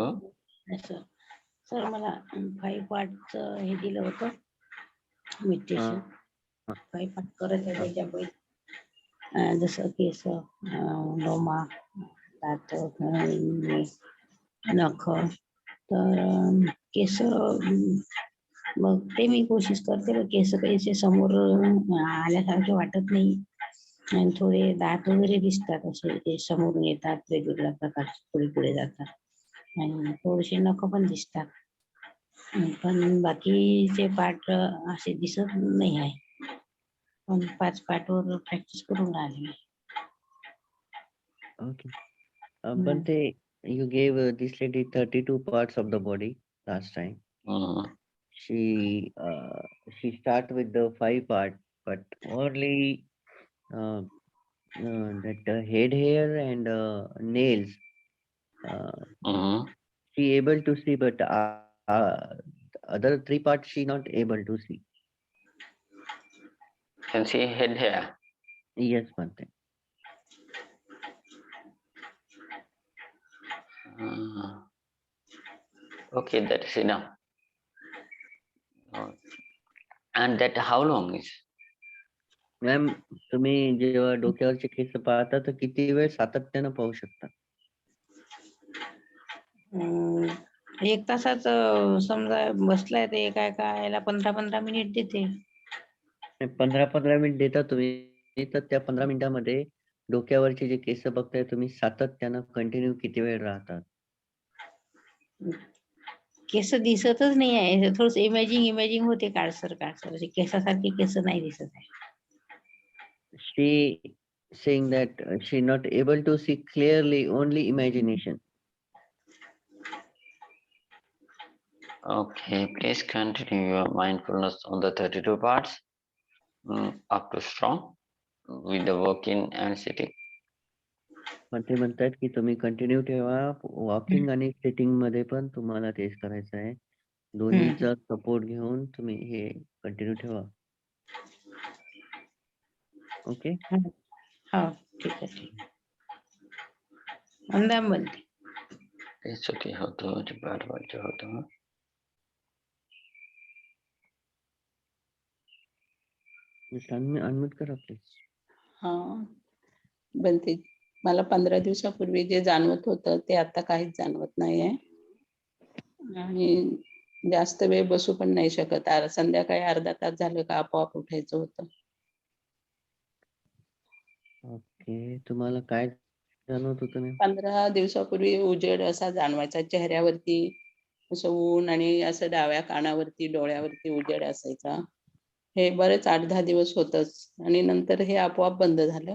[SPEAKER 11] असं सर मला 5 पार्टचं हे दिलं होतं मेडिटेशन 5 पार्ट करत आहे त्याच्यापैकी जसं केस लोमा दात नख तर केस मग ते मी कोशिश करते पण केस काही समोर आल्यासारखे वाटत नाही आणि थोडे दात वगैरे दिसतात असे ते समोरून येतात वेगवेगळ्या प्रकारचे पुढे पुढे जातात आणि थोडेसे नख पण दिसतात पण बाकीचे पार्ट असे दिसत नाही आहे पण 5 पार्टवर प्रॅक्टिस करून राहिले
[SPEAKER 3] Okay. Bante, you gave this lady 32 parts of the body last time. She start with the 5 part, but only that head hair and nails. She able to see, but other 3 parts she not able to see.
[SPEAKER 2] can see head hair.
[SPEAKER 3] Yes, Bante.
[SPEAKER 2] Okay, that is enough. And that how long is?
[SPEAKER 3] Ma'am तुम्ही जेव्हा डोक्यावरचे case पाहता तर किती वेळ सातत्यानं पाहू शकता
[SPEAKER 11] 1 तासाच समजा बसलाय ते एका याला 15-15 मिनिट देते
[SPEAKER 3] 15-15 मिनिट देता तुम्ही तर त्या 15 मिनिटामध्ये डोक्यावरचे जे केस बघताय तुम्ही सातत्यानं कंटिन्यू किती वेळ राहतात
[SPEAKER 11] केस दिसतच नाही आहे थोडस इमॅजिंग होते काळसर असे केसासारखे केस नाही दिसत आहे
[SPEAKER 3] she saying that she not able to see clearly only imagination
[SPEAKER 2] Okay, please continue your mindfulness on the 32 parts up to strong with the walking and sitting.
[SPEAKER 3] पण ते म्हणतात की तुम्ही कंटिन्यू ठेवा वॉकिंग आणि सिटिंग मध्ये पण तुम्हाला तेच करायचं आहे. दोन्हीचा सपोर्ट घेऊन तुम्ही हे कंटिन्यू ठेवा. ओके.
[SPEAKER 11] हो ठीक आहे ठीक आहे. अंदा बोलते.
[SPEAKER 2] ते चुकी होतो ते बरोबर होतो.
[SPEAKER 3] अनम्यूट करा प्लीज.
[SPEAKER 12] हा बनते. मला 15 दिवसापूर्वी जे जाणवत होतं ते आता काहीच जाणवत नाहीये आणि जास्त वेळ बसू पण नाही शकत. संध्याकाळी अर्धा तास झालं का आपोआप उठायचं होतं.
[SPEAKER 3] ओके. तुम्हाला काय जाणवत होतं नाही?
[SPEAKER 12] 15 दिवसापूर्वी उजेड असा जाणवायचा चेहऱ्यावरती, असं ऊन आणि असं डाव्या कानावरती डोळ्यावरती उजेड असायचा. हे बरेच 8-10 दिवस होतच आणि नंतर हे आपोआप बंद झालं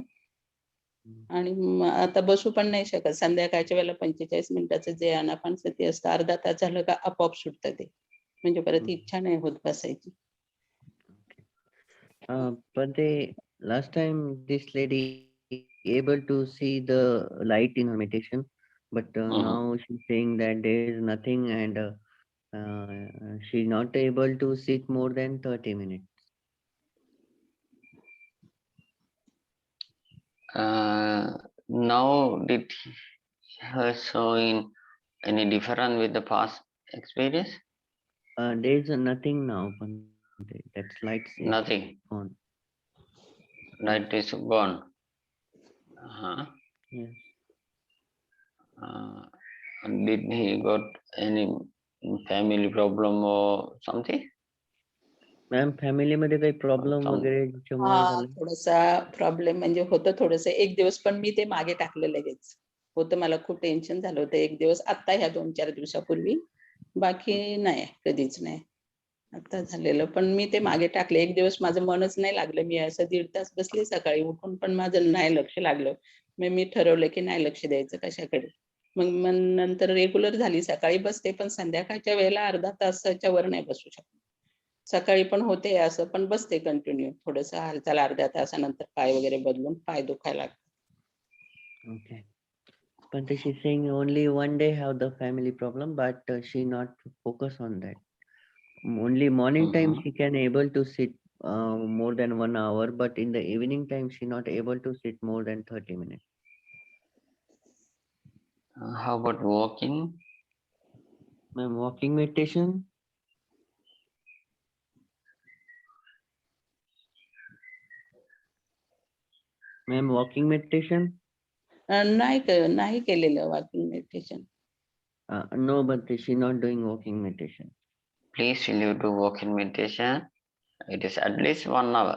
[SPEAKER 12] आणि आता बसू पण नाही शकत. संध्याकाळच्या वेळेला 45 मिनिटाचं जे आनापानसती असतं अर्धा तास झालं का आपोआप सुटतं ते. म्हणजे परत इच्छा नाही होत बसायची.
[SPEAKER 3] पण ते last time this lady able to see the light in her meditation, but now she's saying that there is nothing and she's not able to sit more than 30 minutes.
[SPEAKER 2] Now did her showing any different with the past experience?
[SPEAKER 3] There is nothing now. That light is
[SPEAKER 2] Nothing.
[SPEAKER 3] gone.
[SPEAKER 2] Light is gone.
[SPEAKER 3] Yes.
[SPEAKER 2] Did he got any family problem or something?
[SPEAKER 3] Ma'am family मध्ये काही problem वगैरे ज्याच्यामुळे झालं?
[SPEAKER 12] थोडासा problem म्हणजे होतं थोडंसं. एक दिवस पण मी ते मागे टाकलं लगेच. होतं मला खूप टेन्शन झालं होतं एक दिवस आता ह्या 2-4 दिवसापूर्वी. बाकी नाही कधीच नाही. आता झालेलं पण मी ते मागे टाकले. एक दिवस माझं मनच नाही लागलं. मी असं 1.5 तास बसले सकाळी उठून पण माझं नाही लक्ष लागलं. मग मी ठरवलं की नाही लक्ष द्यायचं कशाकडे. मग नंतर रेग्युलर झाली. सकाळी बसते पण संध्याकाळच्या वेळेला अर्धा तासाच्या वर नाही बसू शकत. सकाळी पण होते असं पण बसते कंटिन्यू. थोडंसं हालचाल अर्ध्या तासानंतर पाय वगैरे बदलून पाय दुखायला लागतात.
[SPEAKER 3] Okay. But she's saying only one day have the family problem, but she not focus on that. Only morning time she can able to sit more than 1 hour, but in the evening time she not able to sit more than 30 minutes.
[SPEAKER 2] How about walking?
[SPEAKER 3] Ma'am, walking meditation. Ma'am, walking meditation.
[SPEAKER 12] नाही केलेलं walking meditation.
[SPEAKER 3] No, but she not doing walking meditation.
[SPEAKER 2] Please, will you do walking meditation? It is at least 1 hour.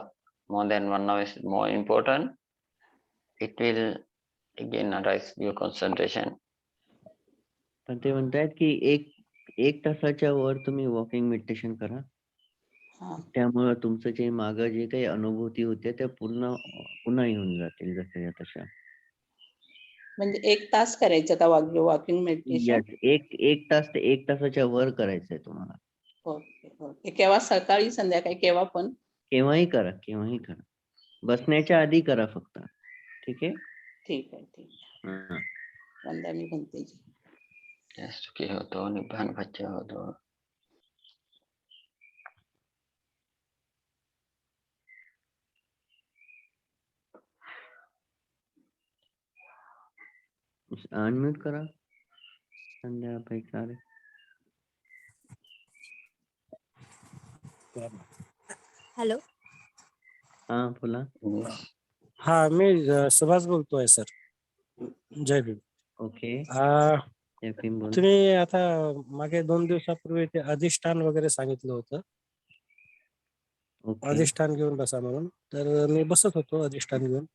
[SPEAKER 2] More than 1 hour is more important. It will again arise your concentration.
[SPEAKER 3] पण ते म्हणतात की एक तासाच्या वर तुम्ही walking meditation करा. त्यामुळे तुमचं जे मागं जे काही अनुभूती होते त्या पुन्हा येऊन जातील जसं तशा.
[SPEAKER 12] म्हणजे 1 तास करायचं का वॉकिंग मेडिटेशन?
[SPEAKER 3] एक तास ते 1 तासाच्या वर करायचंय तुम्हाला.
[SPEAKER 12] ओके. केव्हा सकाळी संध्याकाळी केव्हा पण?
[SPEAKER 3] केव्हाही करा. बसण्याच्या आधी करा फक्त. ठीक आहे?
[SPEAKER 12] ठीक आहे. वंदा मी म्हणते.
[SPEAKER 2] सुखी होतो निब्बान बच्चा होतो.
[SPEAKER 3] अनम्यूट करा संध्या पैकारे.
[SPEAKER 13] हॅलो.
[SPEAKER 3] हा बोला.
[SPEAKER 14] हा मी सुभाष बोलतोय सर. जय भीम.
[SPEAKER 3] ओके.
[SPEAKER 14] तुम्ही आता मागे 2 दिवसापूर्वी ते अधिष्ठान वगैरे सांगितलं होतं. अधिष्ठान घेऊन बसा म्हणून. तर मी बसत होतो अधिष्ठान घेऊन.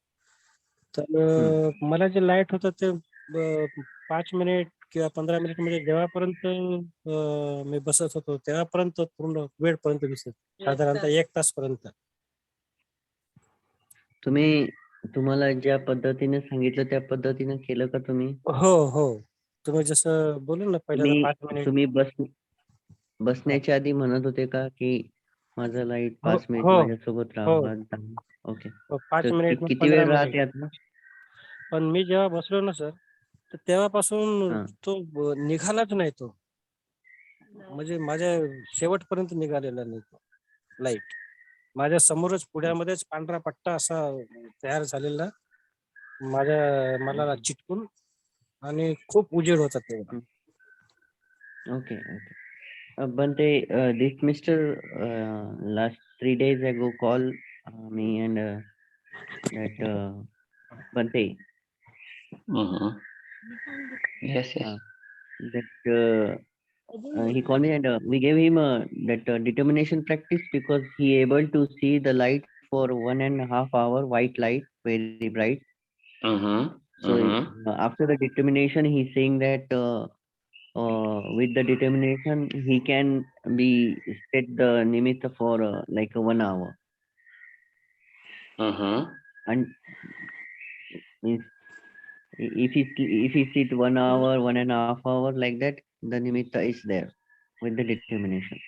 [SPEAKER 14] तर मला जे लाईट होतं ते 5 मिनिट किंवा 15 मिनिट म्हणजे जेव्हापर्यंत मी बसत होतो तेव्हापर्यंत पूर्ण वेळपर्यंत दिसत. साधारणतः 1 तासपर्यंत.
[SPEAKER 3] तुम्हाला ज्या पद्धतीने सांगितलं त्या पद्धतीने केलं का तुम्ही?
[SPEAKER 14] हो. तुम्ही जसं बोलू ना पहिल्यांदा 5 मिनिट.
[SPEAKER 3] बसण्याच्या आधी म्हणत होते का की माझं लाईट
[SPEAKER 14] हो
[SPEAKER 3] 5 मिनिट
[SPEAKER 14] हो
[SPEAKER 3] माझ्यासोबत
[SPEAKER 14] हो
[SPEAKER 3] राहा. ओके.
[SPEAKER 14] हो 5
[SPEAKER 3] तर
[SPEAKER 14] मिनिट मग
[SPEAKER 3] किती
[SPEAKER 14] 15
[SPEAKER 3] वेळ राहते
[SPEAKER 14] मिनिट.
[SPEAKER 3] आता?
[SPEAKER 14] पण मी जेव्हा बसलो ना सर, तर तेव्हापासून
[SPEAKER 3] हां.
[SPEAKER 14] तो निघालाच नाही तो. म्हणजे माझ्या शेवटपर्यंत निघालेला नाही तो लाईट. माझ्या समोरच पुढ्यामध्येच पांढरा पट्टा असा तयार झालेला मला चिटकून, आणि खूप उजेड होता तेव्हा.
[SPEAKER 3] Okay, okay. Bante, this Mr. Last 3 days ago called me and that Bante,
[SPEAKER 2] Yes, yes.
[SPEAKER 3] that he called me and we gave him that determination practice because he able to see the light for 1.5 hour, white light, very bright. So after the determination, he's saying that with the determination, he can be set the nimitta for like 1 hour. And means if he sit 1 hour, 1.5 hour like that, the nimitta is there with the determination.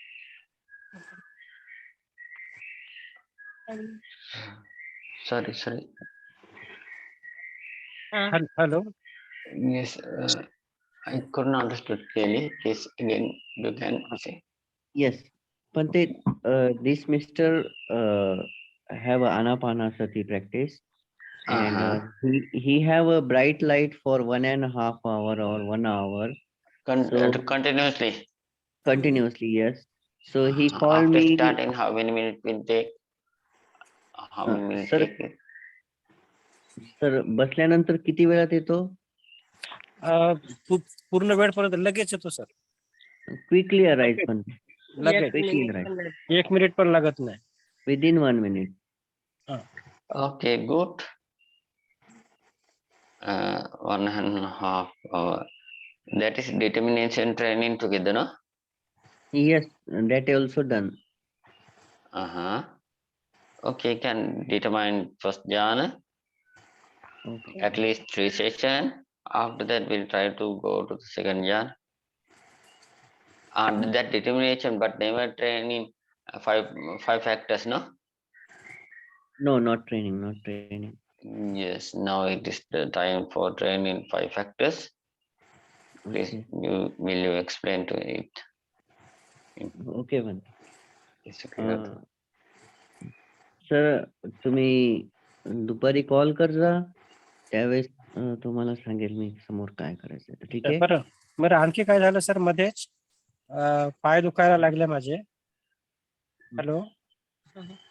[SPEAKER 2] Sorry.
[SPEAKER 14] Hello.
[SPEAKER 2] Yes, I couldn't understood clearly. Please again, you can say.
[SPEAKER 3] Yes, but this Mr. Have a anapanasati practice, and he have a bright light for 1.5 hour or 1 hour. So
[SPEAKER 2] Continuously.
[SPEAKER 3] continuously, yes. So he called
[SPEAKER 2] After
[SPEAKER 3] me.
[SPEAKER 2] starting, how many minutes will take? How many minutes
[SPEAKER 3] Sir,
[SPEAKER 2] take it?
[SPEAKER 3] Sir बसल्यानंतर किती वेळात येतो?
[SPEAKER 14] पूर्ण वेळपर्यंत लगेच येतो sir.
[SPEAKER 3] Quickly arise पण
[SPEAKER 14] लगेच.
[SPEAKER 3] Quickly arise
[SPEAKER 14] 1 minute पण लागत नाही.
[SPEAKER 3] within 1 minute.
[SPEAKER 2] Okay, good. 1.5 hour. That is determination training together, no?
[SPEAKER 3] Yes, that also done.
[SPEAKER 2] Okay, can determine first jhana.
[SPEAKER 3] Okay.
[SPEAKER 2] At least 3 sessions. After that, we'll try to go to the second jhana. And that determination, but never training five factors, no?
[SPEAKER 3] No, not training.
[SPEAKER 2] Yes, now it is the time for training 5 factors. Please,
[SPEAKER 3] Okay.
[SPEAKER 2] will you explain to it?
[SPEAKER 3] Okay, man.
[SPEAKER 2] It's okay.
[SPEAKER 3] Sir तुम्ही दुपारी call कर जा, त्यावेळेस तुम्हाला सांगेल मी समोर काय करायचं आहे. ठीक आहे.
[SPEAKER 14] बरं आणखी काय झालं सर मध्येच पाय दुखायला लागले माझे. हॅलो.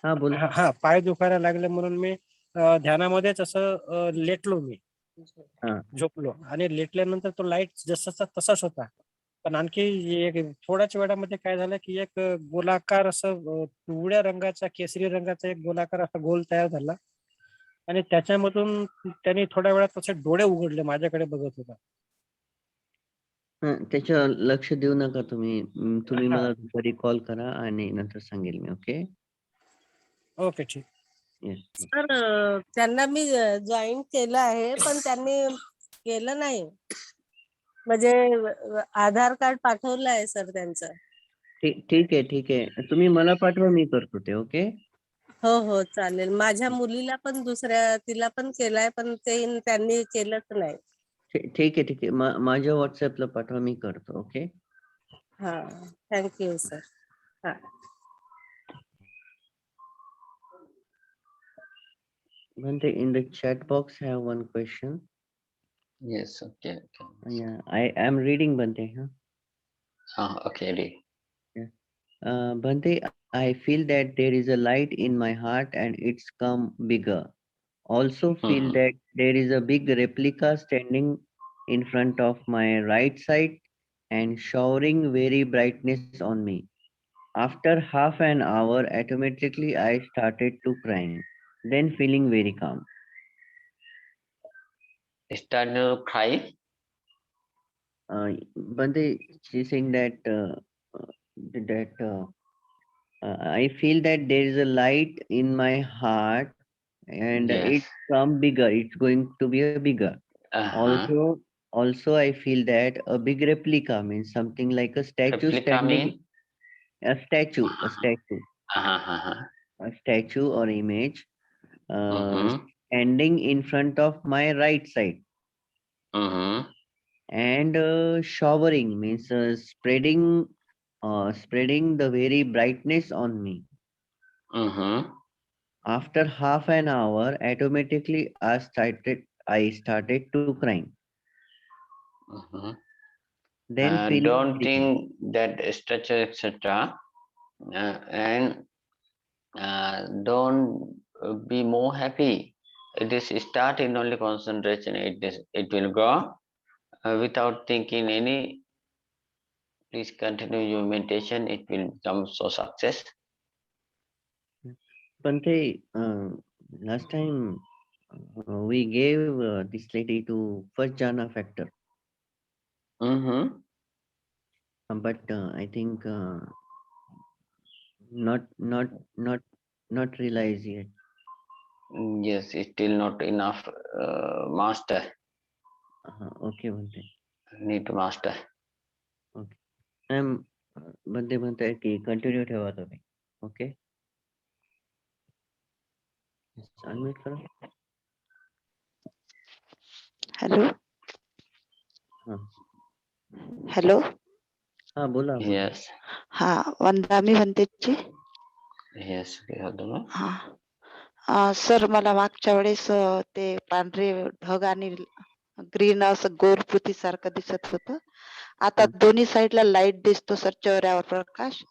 [SPEAKER 3] हा बोल.
[SPEAKER 14] हा पाय दुखायला लागले म्हणून मी ध्यानामध्येच असं लेटलो मी. झोपलो आणि लेटल्यानंतर तो लाईट जसाचा तसाच होता. पण आणखी एक थोड्याच वेळामध्ये काय झालं की एक गोलाकार असं पिवळ्या रंगाचा केसरी रंगाचा एक गोलाकार असा गोल तयार झाला आणि त्याच्यामधून त्यांनी थोड्या वेळात तसे डोळे उघडले, माझ्याकडे बघत होता.
[SPEAKER 3] त्याच्यावर लक्ष देऊ नका तुम्ही. तुम्ही मला दुपारी कॉल करा आणि नंतर सांगेल मी. ओके.
[SPEAKER 14] ओके ठीक.
[SPEAKER 13] सर त्यांना मी जॉईन केलं आहे पण त्यांनी केलं नाही. म्हणजे आधार कार्ड पाठवलं आहे सर त्यांचं.
[SPEAKER 3] ठीक आहे. तुम्ही मला पाठवा, मी करतो ते. ओके.
[SPEAKER 13] हो चालेल. माझ्या मुलीला पण तिला पण केलाय पण त्यांनी केलंच नाही.
[SPEAKER 3] ठीक आहे. माझ्या व्हॉट्सअपला पाठवा, मी करतो. ओके.
[SPEAKER 13] हा थँक्यू सर. हा.
[SPEAKER 3] Bhante, in the chat box, I have one question.
[SPEAKER 2] Yes, okay.
[SPEAKER 3] Yeah, I am reading, Bhante.
[SPEAKER 2] Okay, read.
[SPEAKER 3] Yeah. Bhante, I feel that there is a light in my heart and it's come bigger. Also feel that there is a big replica standing in front of my right side and showering very brightness on me. After half an hour, automatically I started to crying, then feeling very calm.
[SPEAKER 2] Started to cry?
[SPEAKER 3] Bhante, she's saying that I feel that there is a light in my heart and it's come bigger. It's going to be a bigger. Also, I feel that a big replica means something like a statue
[SPEAKER 2] Replica
[SPEAKER 3] standing. a statue,
[SPEAKER 2] Uh-huh.
[SPEAKER 3] a statue or image
[SPEAKER 2] Mm-hmm.
[SPEAKER 3] standing in front of my right side,
[SPEAKER 2] Mm-hmm.
[SPEAKER 3] and showering means spreading the very brightness on me.
[SPEAKER 2] Mm-hmm.
[SPEAKER 3] After half an hour, automatically I started to crying.
[SPEAKER 2] Mm-hmm.
[SPEAKER 3] Then feeling
[SPEAKER 2] Don't
[SPEAKER 3] very
[SPEAKER 2] think that structure, etc. And don't be more happy. It is start in only concentration. It will go without thinking any. Please continue your meditation. It will become so success.
[SPEAKER 3] Bante, last time we gave this lady to first jhana factor,
[SPEAKER 2] Mm-hmm.
[SPEAKER 3] but I think not realized yet.
[SPEAKER 2] Yes, it's still not enough master.
[SPEAKER 3] Okay, Bante.
[SPEAKER 2] Need to master.
[SPEAKER 3] Okay. Ma'am बंदे म्हणताय की continue ठेवा तुम्ही. Okay, unmute करा.
[SPEAKER 15] Hello
[SPEAKER 3] हा
[SPEAKER 15] hello
[SPEAKER 3] हा बोला बोला.
[SPEAKER 2] Yes.
[SPEAKER 15] हा वंदा मी म्हणतेची.
[SPEAKER 2] Yes.
[SPEAKER 15] हा सर मला मागच्या वेळेस ते पांढरे ढग आणि ग्रीन असं गोरपृती सारखं दिसत होतं. आता दोन्ही साईडला लाईट दिसतो सर, चेहऱ्यावर प्रकाश.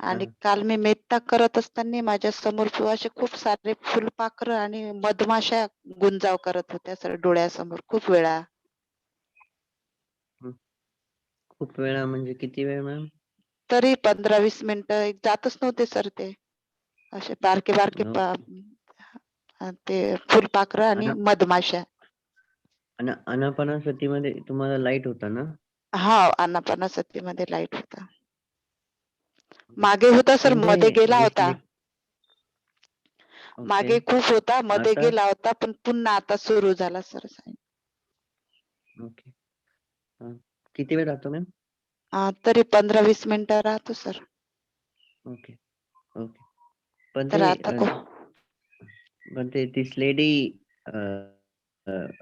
[SPEAKER 15] आणि काल मी मेत्ता करत असताना माझ्या समोर असे खूप सारे फुलपाखरं आणि मधमाशा गुंजाव करत होत्या सर डोळ्यासमोर खूप वेळा.
[SPEAKER 3] खूप वेळा म्हणजे किती वेळ मॅम?
[SPEAKER 15] तरी 15-20 मिनिटं जातच नव्हते सर ते. असे बारके बारके ते फुलपाखरं आणि मधमाशा.
[SPEAKER 3] आणि अनापानासतीमध्ये तुम्हाला लाईट होता ना?
[SPEAKER 15] हा अनापानासतीमध्ये लाईट होता. मागे होता सर, मध्ये गेला होता. मागे खूप होता, मध्ये गेला होता, पण पुन्हा आता सुरू झाला सर.
[SPEAKER 3] ओके. किती वेळ राहतो मॅम?
[SPEAKER 15] तरी 15-20 मिनिटं राहतो सर.
[SPEAKER 3] Okay okay. पण
[SPEAKER 15] तर आता
[SPEAKER 3] this lady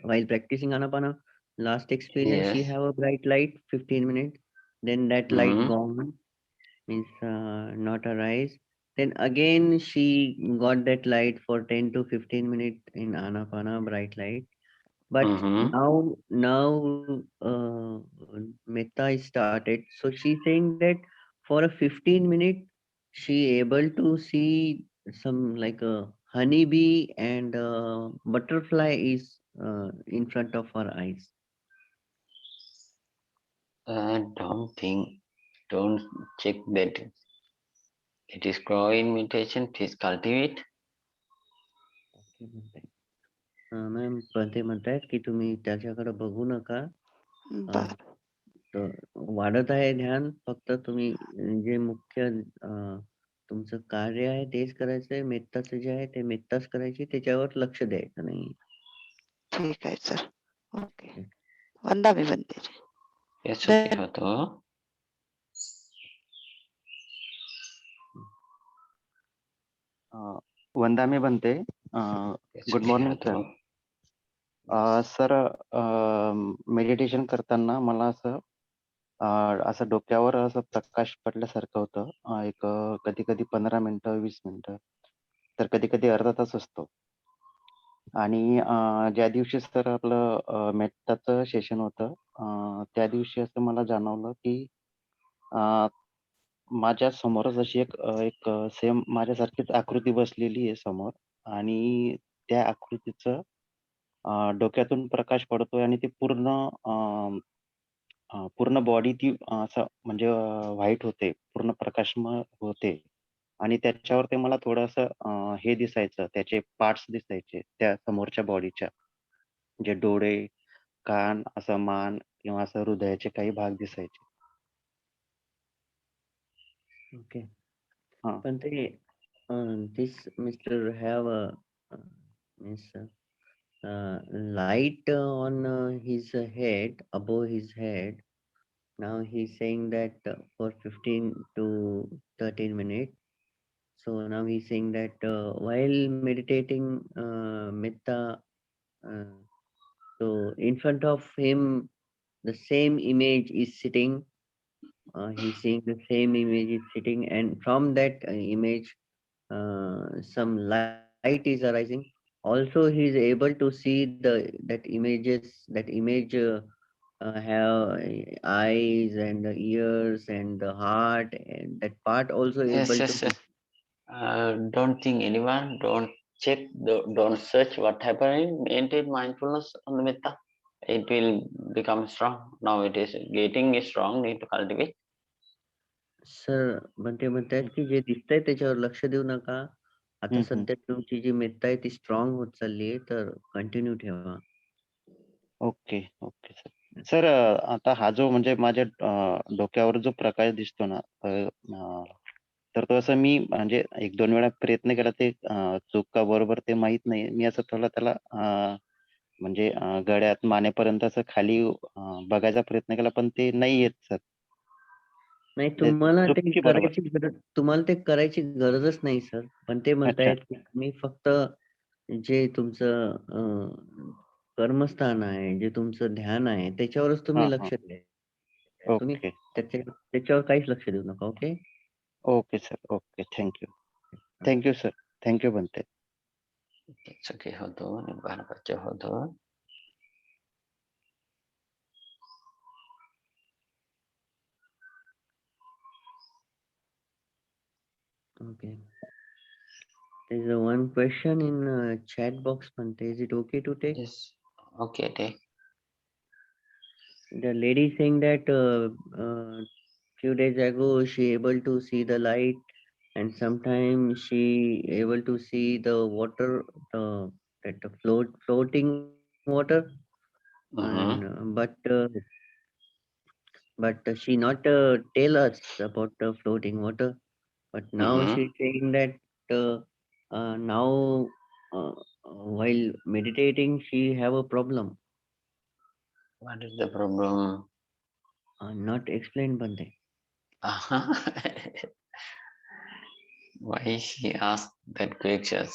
[SPEAKER 3] while practicing Anapana, last experience she
[SPEAKER 2] Yes.
[SPEAKER 3] have a bright light 15 minutes, then that light gone, means not arise. Then again she got that light for 10 to 15 minutes in Anapana, bright light. But now Metta is started. So she saying that for a 15 minute she able to see some like a honeybee and butterfly is in front of her eyes.
[SPEAKER 2] Don't check that. It is growing meditation. Please cultivate.
[SPEAKER 3] Ma'am ते म्हणतायत की तुम्ही त्याच्याकडे बघू नका. वाढत आहे ध्यान, फक्त तुम्ही जे मुख्य तुमचं कार्य आहे तेच करायचंय. मेत्ताचं जे आहे ते मेत्ताच करायची, त्याच्यावर लक्ष द्यायचं नाही.
[SPEAKER 15] ठीक आहे सर. ओके. वंदा मी बनते.
[SPEAKER 2] Yes, okay, होतो.
[SPEAKER 16] वंदा मी बनते. Good morning sir. Sir meditation करताना मला असं डोक्यावर असं प्रकाश पडल्यासारखं होतं. एक कधी कधी 15 मिनिटं 20 मिनिटं, तर कधी कधी अर्धा तास असतो. आणि ज्या दिवशी सर आपलं मेत्ताचं सेशन होतं, त्या दिवशी असं मला जाणवलं की माझ्या समोरच अशी एक सेम माझ्यासारखीच आकृती बसलेली आहे समोर, आणि त्या आकृतीचं डोक्यातून प्रकाश पडतोय आणि ते पूर्ण बॉडी ती असं म्हणजे व्हाईट होते, पूर्ण प्रकाशमय होते. आणि त्याच्यावर ते मला थोडंसं हे दिसायचं, त्याचे पार्ट्स दिसायचे त्या समोरच्या बॉडीच्या, जे डोळे, कान, असं मान किंवा असं हृदयाचे काही भाग दिसायचे.
[SPEAKER 3] ओके. पण ते this Mr. have means light on his head, above his head, now he's saying that for 15 to 13 minutes. So now he's saying that while meditating metta, so in front of him the same image is sitting. He's seeing the same image is sitting, and from that image some light is arising. Also he is able to see that image have eyes and the ears and the heart, and that part also
[SPEAKER 2] Yes,
[SPEAKER 3] able to
[SPEAKER 2] yes, yes. Don't think anyone, don't check, don't search what happening. Maintain mindfulness on the metta. It will become strong. Now it is getting strong, need to cultivate.
[SPEAKER 3] Sir म्हणतात की जे दिसतंय त्याच्यावर लक्ष देऊ नका. आता सध्या तुमची जी मेत्ता आहे ती स्ट्रॉंग होत चालली आहे, तर कंटिन्यू ठेवा.
[SPEAKER 16] Okay okay sir. सर आता हा जो म्हणजे माझ्या डोक्यावर जो प्रकाश दिसतो ना, तर तो असं मी म्हणजे 1-2 वेळा प्रयत्न केला, ते चूक का बरोबर ते माहित नाही. मी असं थोडं त्याला म्हणजे गळ्यात मानेपर्यंत असं खाली बघायचा प्रयत्न केला, पण ते नाही येत सर.
[SPEAKER 3] नाही,
[SPEAKER 16] म्हणजे चुकीची बरोबर.
[SPEAKER 3] तुम्हाला ते करायची गरजच नाही सर. पण ते
[SPEAKER 16] अच्छा.
[SPEAKER 3] म्हणतायत की तुम्ही फक्त जे तुमचं कर्मस्थान आहे, जे तुमचं ध्यान आहे, त्याच्यावरच तुम्ही
[SPEAKER 16] हां,
[SPEAKER 3] लक्ष
[SPEAKER 16] हां.
[SPEAKER 3] द्या. तुम्ही
[SPEAKER 16] ओके.
[SPEAKER 3] त्याच्यावर काहीच लक्ष देऊ नका. Okay.
[SPEAKER 16] Okay sir. Okay. Thank you. Thank you sir. Thank you बनते.
[SPEAKER 2] सुखी होतो, निब्बाण पच्य होतो.
[SPEAKER 3] Okay. There's a one question in chat box, Bhante. Is it okay to take?
[SPEAKER 2] Yes. Okay, take.
[SPEAKER 3] The lady saying that few days ago she able to see the light, and sometimes she able to see the water, that the floating water, and but she not tell us about the floating water. But now she's saying that now while meditating she have a problem.
[SPEAKER 2] What is the problem?
[SPEAKER 3] Not explained, Bhante.
[SPEAKER 2] Why she asked that question?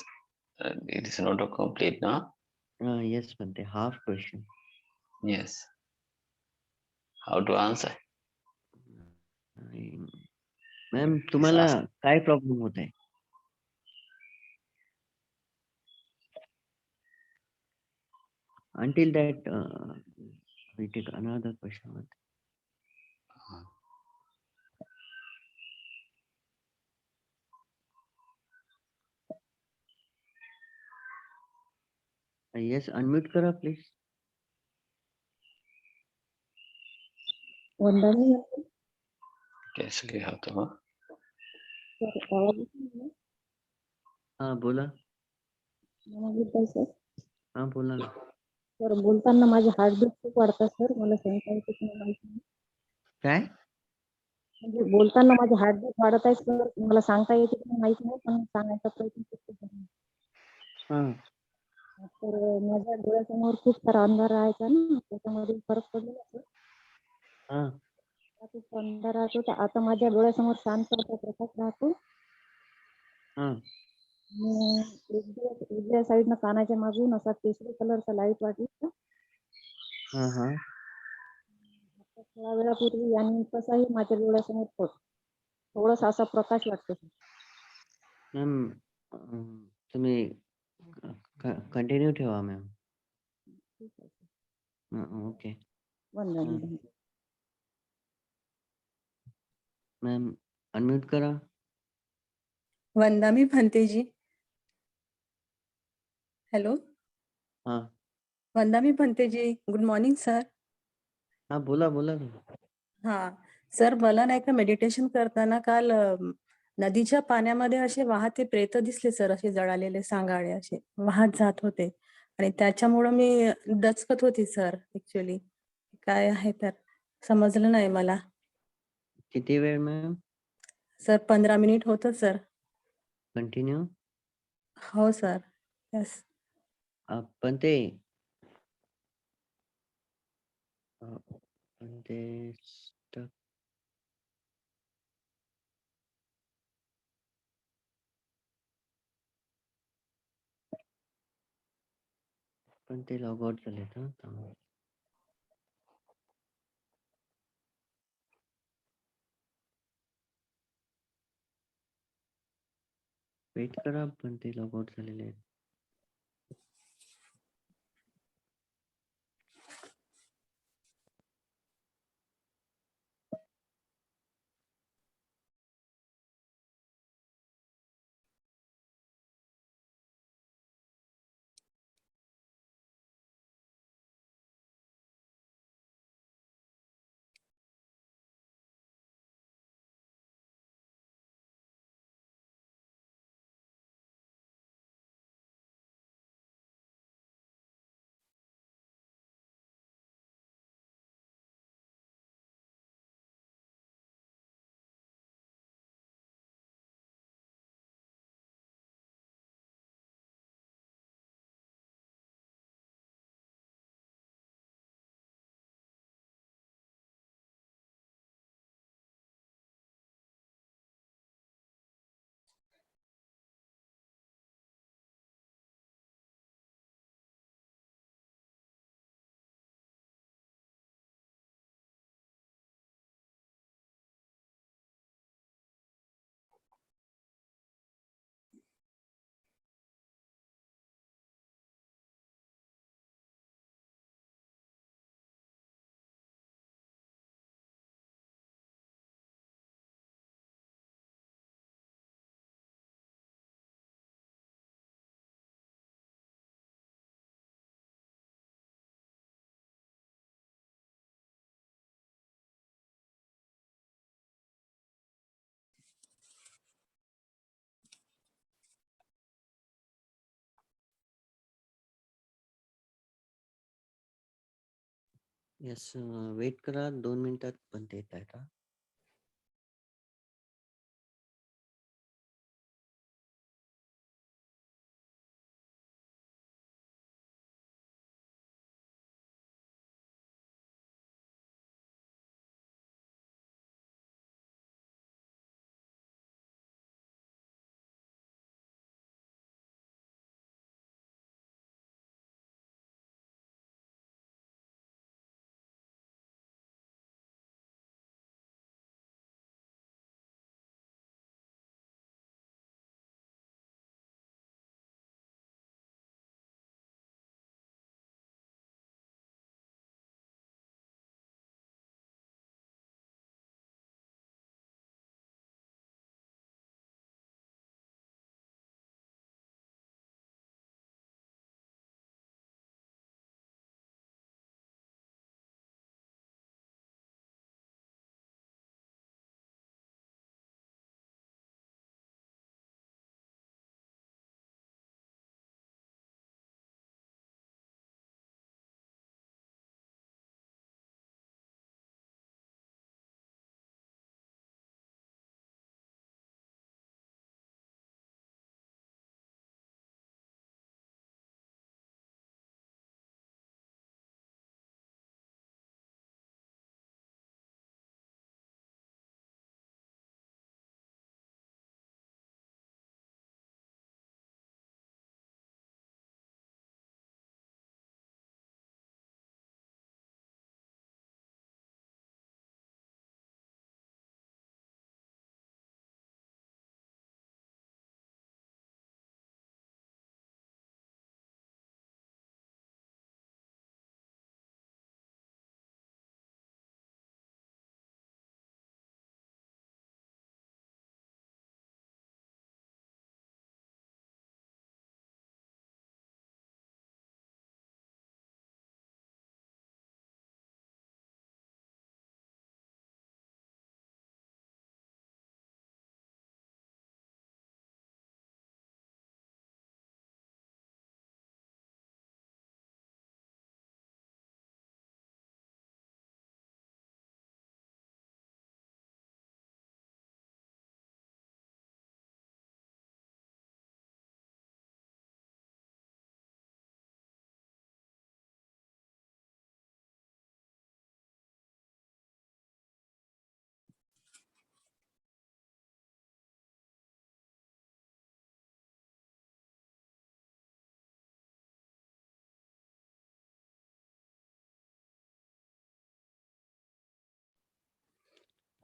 [SPEAKER 2] It is not a complete, no?
[SPEAKER 3] Yes, Bhante, half question.
[SPEAKER 2] Yes. How to answer?
[SPEAKER 3] Ma'am तुम्हाला काय problem होत आहे? Until that we take another question. Yes, unmute करा please.
[SPEAKER 17] वंदनी
[SPEAKER 2] कैसे क्या होता?
[SPEAKER 3] हाँ बोला.
[SPEAKER 17] सर
[SPEAKER 3] हाँ बोला ना.
[SPEAKER 17] सर बोलताना माझे हार्टबीट खूप वाढतात सर, मला सांगता येते की नाही माहित नाही.
[SPEAKER 3] काय?
[SPEAKER 17] म्हणजे बोलताना माझे हार्टबीट वाढत आहे सर, मला सांगता येते की नाही माहित नाही, पण सांगायचा प्रयत्न करते. तर माझ्या डोळ्यासमोर खूप सारा अंधार राहायचा ना, त्याच्यामध्ये फरक पडलेला सर. खूप अंधार राहतो, आता माझ्या डोळ्यासमोर शांत असा प्रकाश राहतो. उजव्या साईडनं कानाच्या मागून असा केशरी कलरचा लाईट वाटला. थोड्या वेळापूर्वी आणि कसाही माझ्या डोळ्यासमोर थोडासा असा प्रकाश वाटतो.
[SPEAKER 3] मॅम तुम्ही कंटिन्यू ठेवा मॅम. ओके मॅम, अनम्यूट करा.
[SPEAKER 18] वंदामी भंतेजी. हॅलो.
[SPEAKER 3] हाँ.
[SPEAKER 18] वंदामी भंतेजी, गुड मॉर्निंग सर.
[SPEAKER 3] हाँ बोला बोला.
[SPEAKER 18] हा सर, मला नाही का मेडिटेशन करताना काल नदीच्या पाण्यामध्ये असे वाहते प्रेत दिसले सर, असे जळालेले सांगाडे असे वाहत जात होते, आणि त्याच्यामुळं मी दचकत होती सर. ऍक्च्युली काय आहे तर समजलं नाही मला.
[SPEAKER 3] किती वेळ मॅम?
[SPEAKER 18] सर 15 मिनिट होतं सर.
[SPEAKER 3] कंटिन्यू.
[SPEAKER 18] हो सर. यस.
[SPEAKER 3] पण ते स्टक. पण ते लॉग आउट झालेत हं. थांबा. वेट करा, पण ते लॉग आउट झालेले आहेत. येस, वेट करा 2 मिनिटात पण ते येत आहेत हां.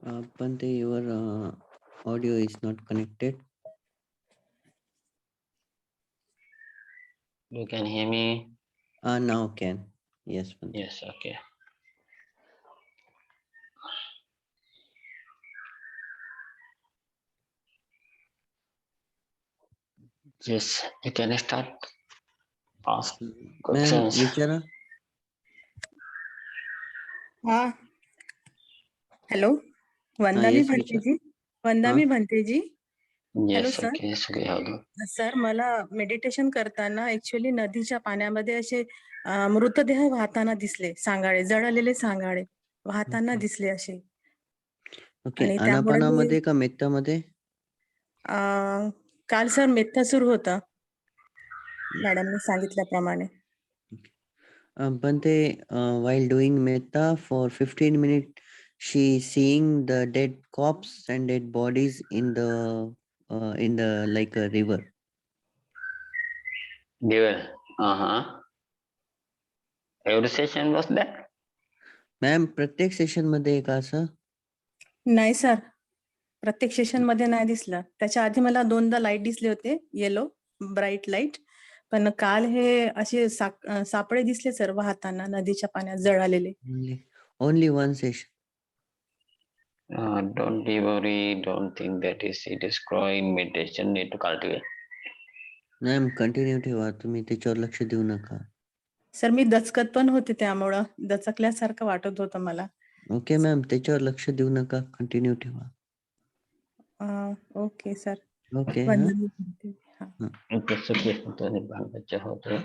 [SPEAKER 3] पण ते your audio is not connected.
[SPEAKER 2] You can hear me?
[SPEAKER 3] Now can. Yes, Bhante.
[SPEAKER 2] Yes, okay. Yes, you can start. Ask
[SPEAKER 3] ma'am
[SPEAKER 2] questions.
[SPEAKER 3] विचारा.
[SPEAKER 18] हा हॅलो, वंदामी
[SPEAKER 3] येस विचार.
[SPEAKER 18] भंतेजी. वंदामी भंतेजी. Hello
[SPEAKER 2] Yes,
[SPEAKER 18] sir.
[SPEAKER 2] okay, सुखी हवं.
[SPEAKER 18] सर मला मेडिटेशन करताना ऍक्च्युली नदीच्या पाण्यामध्ये असे मृतदेह वाहताना दिसले, सांगाडे, जळालेले सांगाडे वाहताना दिसले असे.
[SPEAKER 3] ओके.
[SPEAKER 18] आणि त्यामुळे मी
[SPEAKER 3] आनापानामध्ये का मेत्तामध्ये?
[SPEAKER 18] काल सर मेत्ता सुरू होता मॅडमने सांगितल्याप्रमाणे.
[SPEAKER 3] पण ते while doing metta for 15 minutes, she seeing the dead corpse and dead bodies in the like a river.
[SPEAKER 2] Devel. Every session was that?
[SPEAKER 3] Ma'am प्रत्येक सेशन मध्ये आहे का असं?
[SPEAKER 18] नाही सर, प्रत्येक सेशन मध्ये नाही दिसलं. त्याच्या आधी मला 2दा लाईट दिसले होते, येलो ब्राईट लाईट. पण काल हे असे सापळे दिसले सर वाहताना नदीच्या पाण्यात जळालेले.
[SPEAKER 3] Only one session.
[SPEAKER 2] Don't be worried. Don't think that it is growing. Meditation need to cultivate.
[SPEAKER 3] Ma'am continue ठेवा, तुम्ही त्याच्यावर लक्ष देऊ नका.
[SPEAKER 18] सर मी दचकत पण होते, त्यामुळं दचकल्यासारखं वाटत होतं मला.
[SPEAKER 3] ओके मॅम, त्याच्यावर लक्ष देऊ नका, कंटिन्यू ठेवा.
[SPEAKER 18] Okay sir.
[SPEAKER 3] ओके.
[SPEAKER 18] वंदनी भंतेजी. हा.
[SPEAKER 2] Okay, सुखी होतो निभान बच्चा होतो.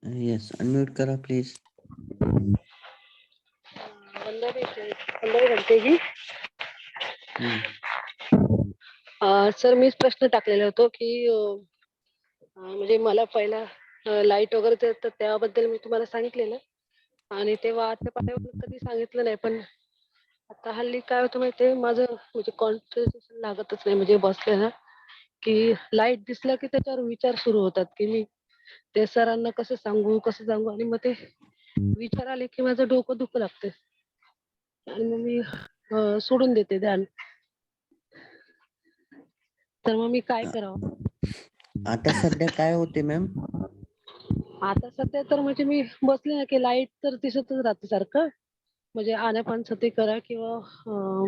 [SPEAKER 3] येस, अनम्यूट करा प्लीज.
[SPEAKER 19] वंदनी भंतेजी. सर मीच प्रश्न टाकलेला होतो की म्हणजे मला पहिला लाईट वगैरे तर त्याबद्दल मी तुम्हाला सांगितलेलं आणि तेव्हा आजच्या पाण्यावर कधी सांगितलं नाही. पण आता हल्ली काय होतं माहितीये, माझं म्हणजे कॉन्सन्ट्रेशन लागतच नाही. म्हणजे बसले ना की लाईट दिसलं की त्याच्यावर विचार सुरू होतात की मी ते सरांना कसं सांगू आणि मग ते विचार आले की माझं डोकं दुखू लागते आणि मग मी सोडून देते ध्यान. तर मग मी काय करावं?
[SPEAKER 3] आता सध्या काय होते मॅम?
[SPEAKER 19] आता सध्या तर म्हणजे मी बसले ना की लाईट तर दिसतच राहते सारखं. म्हणजे आनापानसती करा किंवा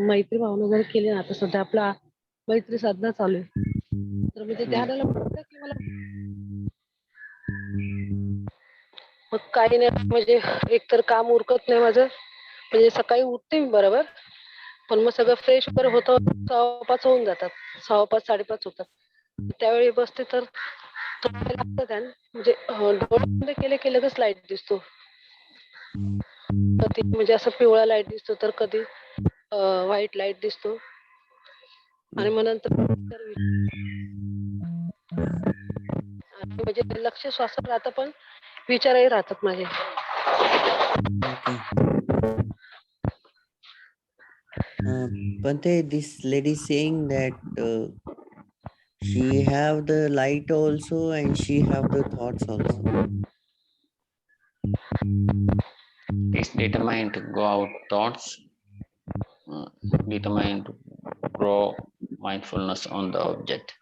[SPEAKER 19] मैत्री भावना वगैरे केली ना, आता सध्या आपला मैत्री साधना चालू आहे. तर म्हणजे ध्यानाला बसलं की मला मग काही नाही, म्हणजे एकतर काम उरकत नाही माझं. म्हणजे सकाळी उठते मी बरोबर, पण मग सगळं फ्रेश वगैरे होतं 5:15 होऊन जातात. 5:15 5:30 होतात. त्यावेळी बसते तर थोडं वेळ लागतं ध्यान. म्हणजे डोळे बंद केले की लगेच लाईट दिसतो. कधी म्हणजे असं पिवळा लाईट दिसतो, तर कधी व्हाईट लाईट दिसतो. आणि मग नंतर म्हणजे लक्ष श्वासावर राहतं, पण विचारही राहतात माझे.
[SPEAKER 3] पण ते this lady saying that she have the light also and she have the thoughts also.
[SPEAKER 2] It's determined to go out thoughts. Determined to grow mindfulness on the object.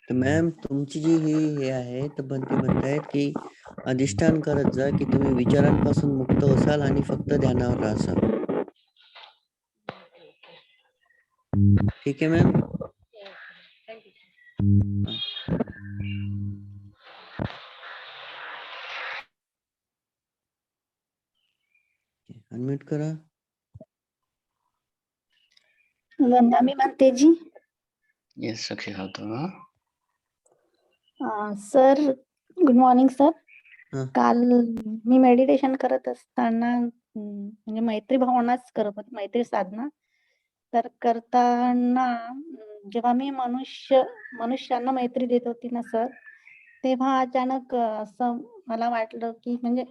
[SPEAKER 3] तर मॅम तुमची जी हे आहे, तर बनते म्हणतायत की अधिष्ठान करत जा की तुम्ही विचारांपासून मुक्त असाल आणि फक्त ध्यानावर राहाल. ठीक आहे मॅम. अनम्यूट करा.
[SPEAKER 17] वंदामी भंतेजी.
[SPEAKER 2] Yes, सुखी होतो.
[SPEAKER 17] Sir good morning sir. काल मी मेडिटेशन करत असताना म्हणजे मैत्री भावनाच करत होते, मैत्री साधना. तर करताना जेव्हा मी मनुष्यांना मैत्री देत होती ना सर, तेव्हा अचानक असं मला वाटलं की म्हणजे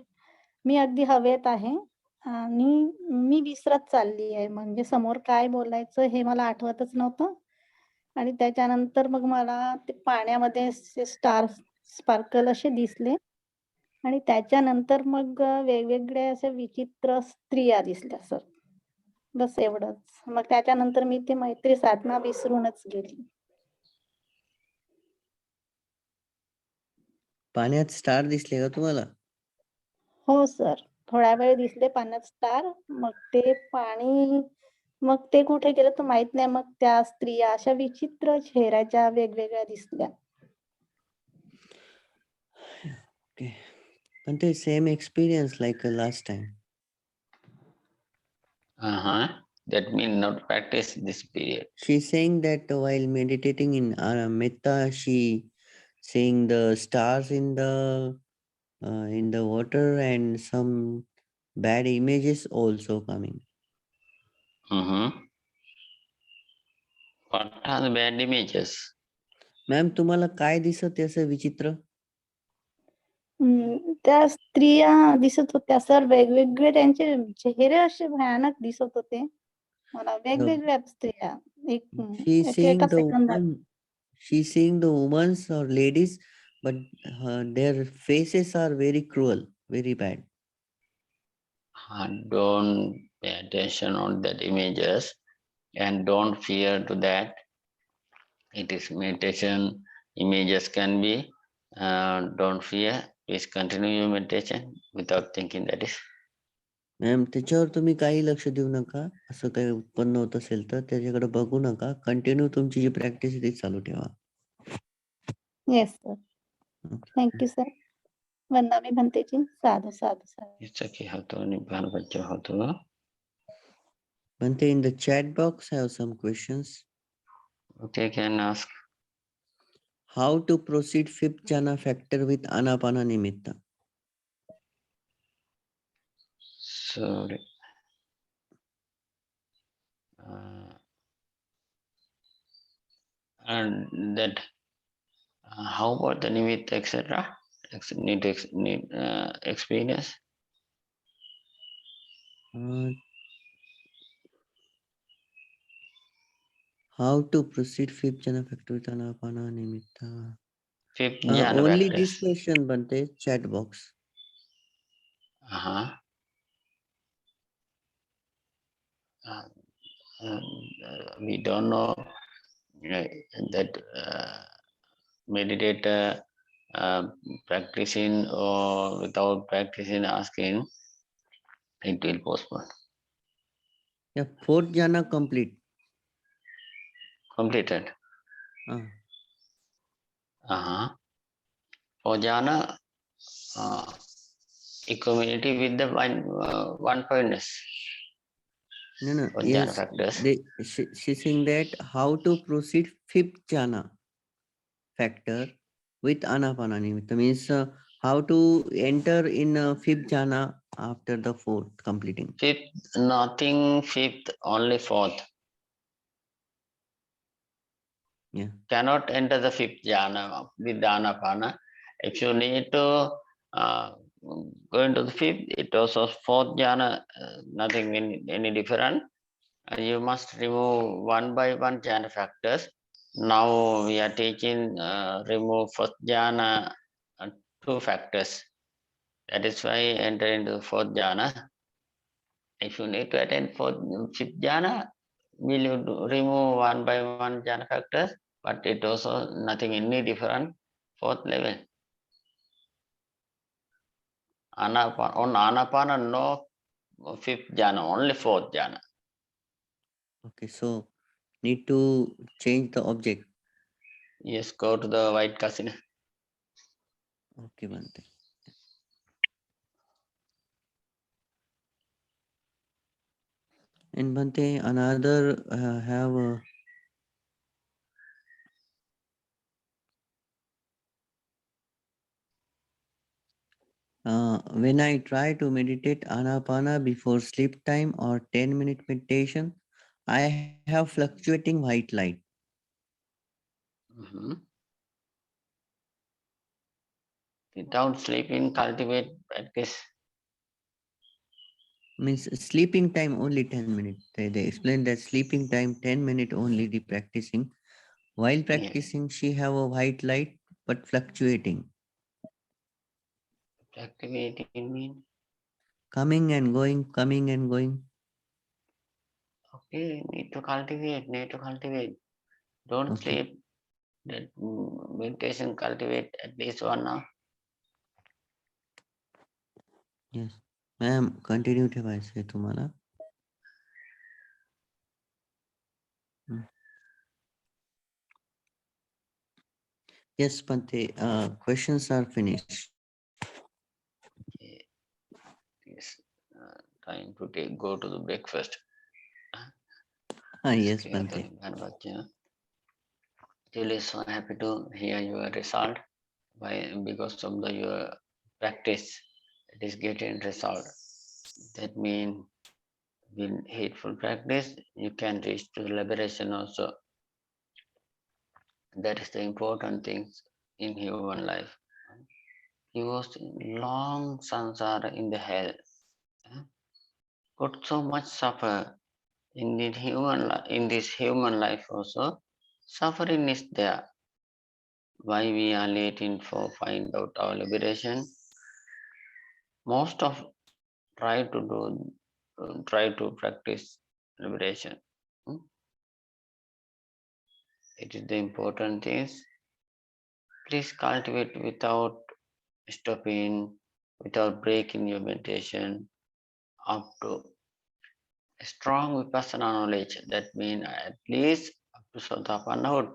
[SPEAKER 17] मी अगदी हवेत आहे आणि मी विसरत चालली आहे. म्हणजे समोर काय बोलायचं हे मला आठवतच नव्हतं आणि त्याच्यानंतर मग मला ते पाण्यामध्ये असे स्टार स्पार्कल असे दिसले आणि त्याच्यानंतर मग वेगवेगळ्या अशा विचित्र स्त्रिया दिसल्या सर. बस एवढंच. मग त्याच्यानंतर मी ती मैत्री साधना विसरूनच गेली.
[SPEAKER 3] पाण्यात स्टार दिसले का तुम्हाला?
[SPEAKER 17] हो सर. थोड्या वेळ दिसले पाण्यात स्टार. मग ते पाणी मग ते कुठे गेलं तर माहित नाही. मग त्या स्त्रिया अशा विचित्र चेहऱ्याच्या वेगवेगळ्या दिसल्या.
[SPEAKER 3] ओके. पण ते same experience like last time.
[SPEAKER 2] That means not practice this period.
[SPEAKER 3] She's saying that while meditating in metta, she seeing the stars in the water and some bad images also coming.
[SPEAKER 2] What are the bad images?
[SPEAKER 3] Ma'am तुम्हाला काय दिसत असं विचित्र?
[SPEAKER 17] त्या स्त्रिया दिसत होत्या sir. वेगवेगळे त्यांचे चेहरे असे भयानक दिसत होते. मला वेगवेगळ्या स्त्रिया
[SPEAKER 3] She's seeing
[SPEAKER 17] एका
[SPEAKER 3] the
[SPEAKER 17] सेकंदात.
[SPEAKER 3] woman. She's seeing the women or ladies, but their faces are very cruel, very bad.
[SPEAKER 2] Don't pay attention on that images and don't fear to that. It is meditation. Images can be. Don't fear. Please continue your meditation without thinking that is.
[SPEAKER 3] Ma'am त्याच्यावर तुम्ही काही लक्ष देऊ नका. असं काही उत्पन्न होत असेल तर त्याच्याकडे बघू नका. कंटिन्यू तुमची जी प्रॅक्टिस आहे ती चालू ठेवा.
[SPEAKER 17] Yes sir. Thank you sir. वंदामी भंतेजी. साधू साधू साधू.
[SPEAKER 2] Ichaki hato nibbana pacho hato.
[SPEAKER 3] Bhante, in the chat box, I have some questions.
[SPEAKER 2] Okay, can ask.
[SPEAKER 3] How to proceed fifth jhana factor with anapana nimitta?
[SPEAKER 2] Sorry. And that how about the nimitta, etc.? Need experience.
[SPEAKER 3] How to proceed fifth jhana factor with anapana nimitta?
[SPEAKER 2] Fifth jhana
[SPEAKER 3] Only
[SPEAKER 2] factors.
[SPEAKER 3] this question, Bhante, chat box.
[SPEAKER 2] We don't know that meditator practicing or without practicing asking, it will postpone.
[SPEAKER 3] Yeah, fourth jhana complete.
[SPEAKER 2] Completed. For jhana, equanimity with the one pointness.
[SPEAKER 3] No.
[SPEAKER 2] For
[SPEAKER 3] Yes,
[SPEAKER 2] jhana factors.
[SPEAKER 3] she's saying that how to proceed fifth jhana factor with anapana nimitta means how to enter in fifth jhana after the fourth completing.
[SPEAKER 2] Fifth, nothing fifth, only fourth.
[SPEAKER 3] Yeah.
[SPEAKER 2] Cannot enter the fifth jhana with the anapana. If you need to go into the fifth, it also fourth jhana, nothing any different. You must remove one by one jhana factors. Now we are teaching remove first jhana 2 factors. That is why enter into the fourth jhana. If you need to attend fifth jhana, will you remove one by one jhana factors? But it also nothing any different fourth level. On anapana, no fifth jhana, only fourth jhana.
[SPEAKER 3] Okay, so need to change the object.
[SPEAKER 2] Yes, go to the white casino.
[SPEAKER 3] Okay, Bhante. And Bhante, another have when I try to meditate anapana before sleep time or 10-minute meditation, I have fluctuating white light.
[SPEAKER 2] Without sleeping, cultivate practice.
[SPEAKER 3] Means sleeping time only 10 minutes. They explain that sleeping time 10 minutes only the practicing. While practicing, she have a white light but fluctuating,
[SPEAKER 2] Activating mean,
[SPEAKER 3] coming and going, coming and going.
[SPEAKER 2] okay, need to cultivate. Don't
[SPEAKER 3] Okay.
[SPEAKER 2] sleep. That meditation cultivate at least 1 hour.
[SPEAKER 3] Yes. Ma'am continue ठेवायचं आहे तुम्हाला. Yes, Pante, questions are finished.
[SPEAKER 2] Okay. It's time to go to the breakfast.
[SPEAKER 3] Yes,
[SPEAKER 2] Okay,
[SPEAKER 3] Pante.
[SPEAKER 2] Really so happy to hear your result. Because of your practice, it is getting result. That means with hateful practice, you can reach to liberation also. That is the important things in human life. He was in long samsara in the hell. Got so much suffer in this human life also. Suffering is there. Why we are waiting for find out our liberation? Most of try to practice liberation. It is the important things. Please cultivate without stopping, without breaking your meditation up to a strong vipassana knowledge. That means at least up to Sotapannahood.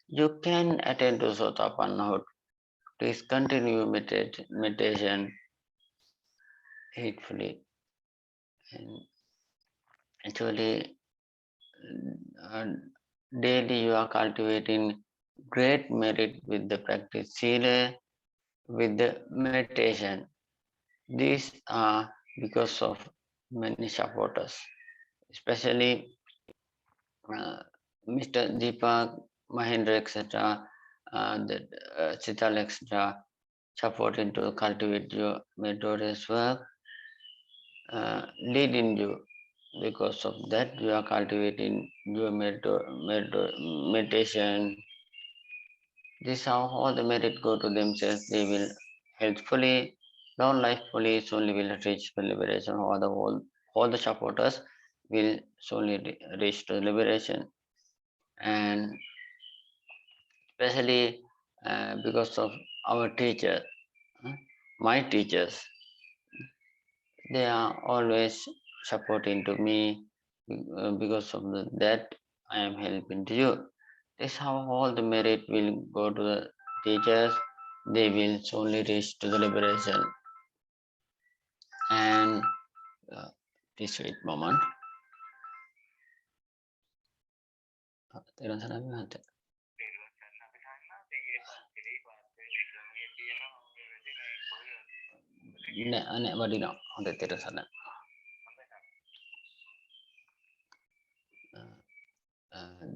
[SPEAKER 2] You can attain to Sotapannahood. Please continue meditation hatefully. And actually, daily you are cultivating great merit with the practice Sila, with the meditation. These are because of many supporters, especially Mr. Deepak, Mahendra, etc., Chital, etc., supporting to cultivate your meritorious work, leading you. Because of that, you are cultivating your meditation. This how all the merit go to themselves. They will healthfully, non-lifefully, solely will reach the liberation. All the supporters will solely reach to liberation. And especially because of our teacher, my teachers, they are always supporting to me. Because of that, I am helping to you. This is how all the merit will go to the teachers. They will solely reach to the liberation. And this wait moment.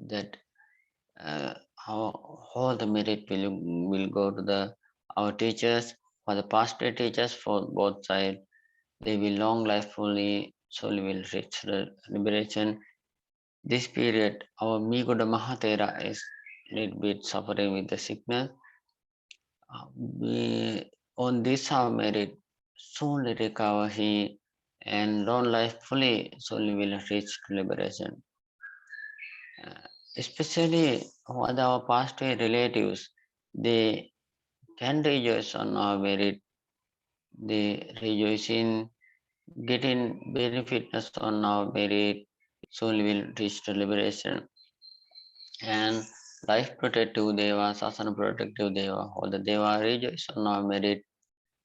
[SPEAKER 2] That how all the merit will go to our teachers, for the past teachers, for both sides. They will long lifefully, solely will reach the liberation. This period, our Miguda Mahatera is little bit suffering with the sickness. On this our merit, soon recover he, and long life fully, solely will reach to liberation. Especially with our past relatives, they can rejoice on our merit. They rejoice in getting benefits on our merit, solely will reach to liberation. And life protective Deva, Sasana protective Deva, all the Deva rejoice on our merit.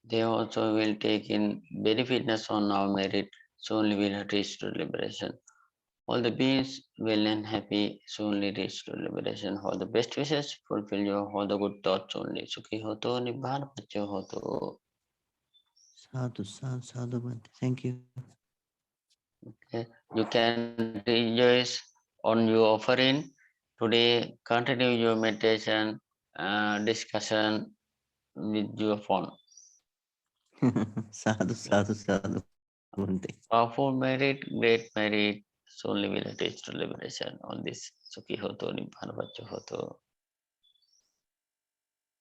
[SPEAKER 2] They also will take in benefitness on our merit, solely will reach to liberation. All the beings well and happy, solely reach to liberation. All the best wishes, fulfill your all the good thoughts only. Sukhi hoto, nibbana pacho hoto.
[SPEAKER 3] Sadhu, sadhu, sadhu, Bhante. Thank you.
[SPEAKER 2] Okay. You can rejoice on your offering. Today, continue your meditation, discussion with your phone.
[SPEAKER 3] Sadhu, sadhu, sadhu, Bhante.
[SPEAKER 2] Powerful merit, great merit, solely will reach to liberation on this. Sukhi hoto, nibbana pacho hoto.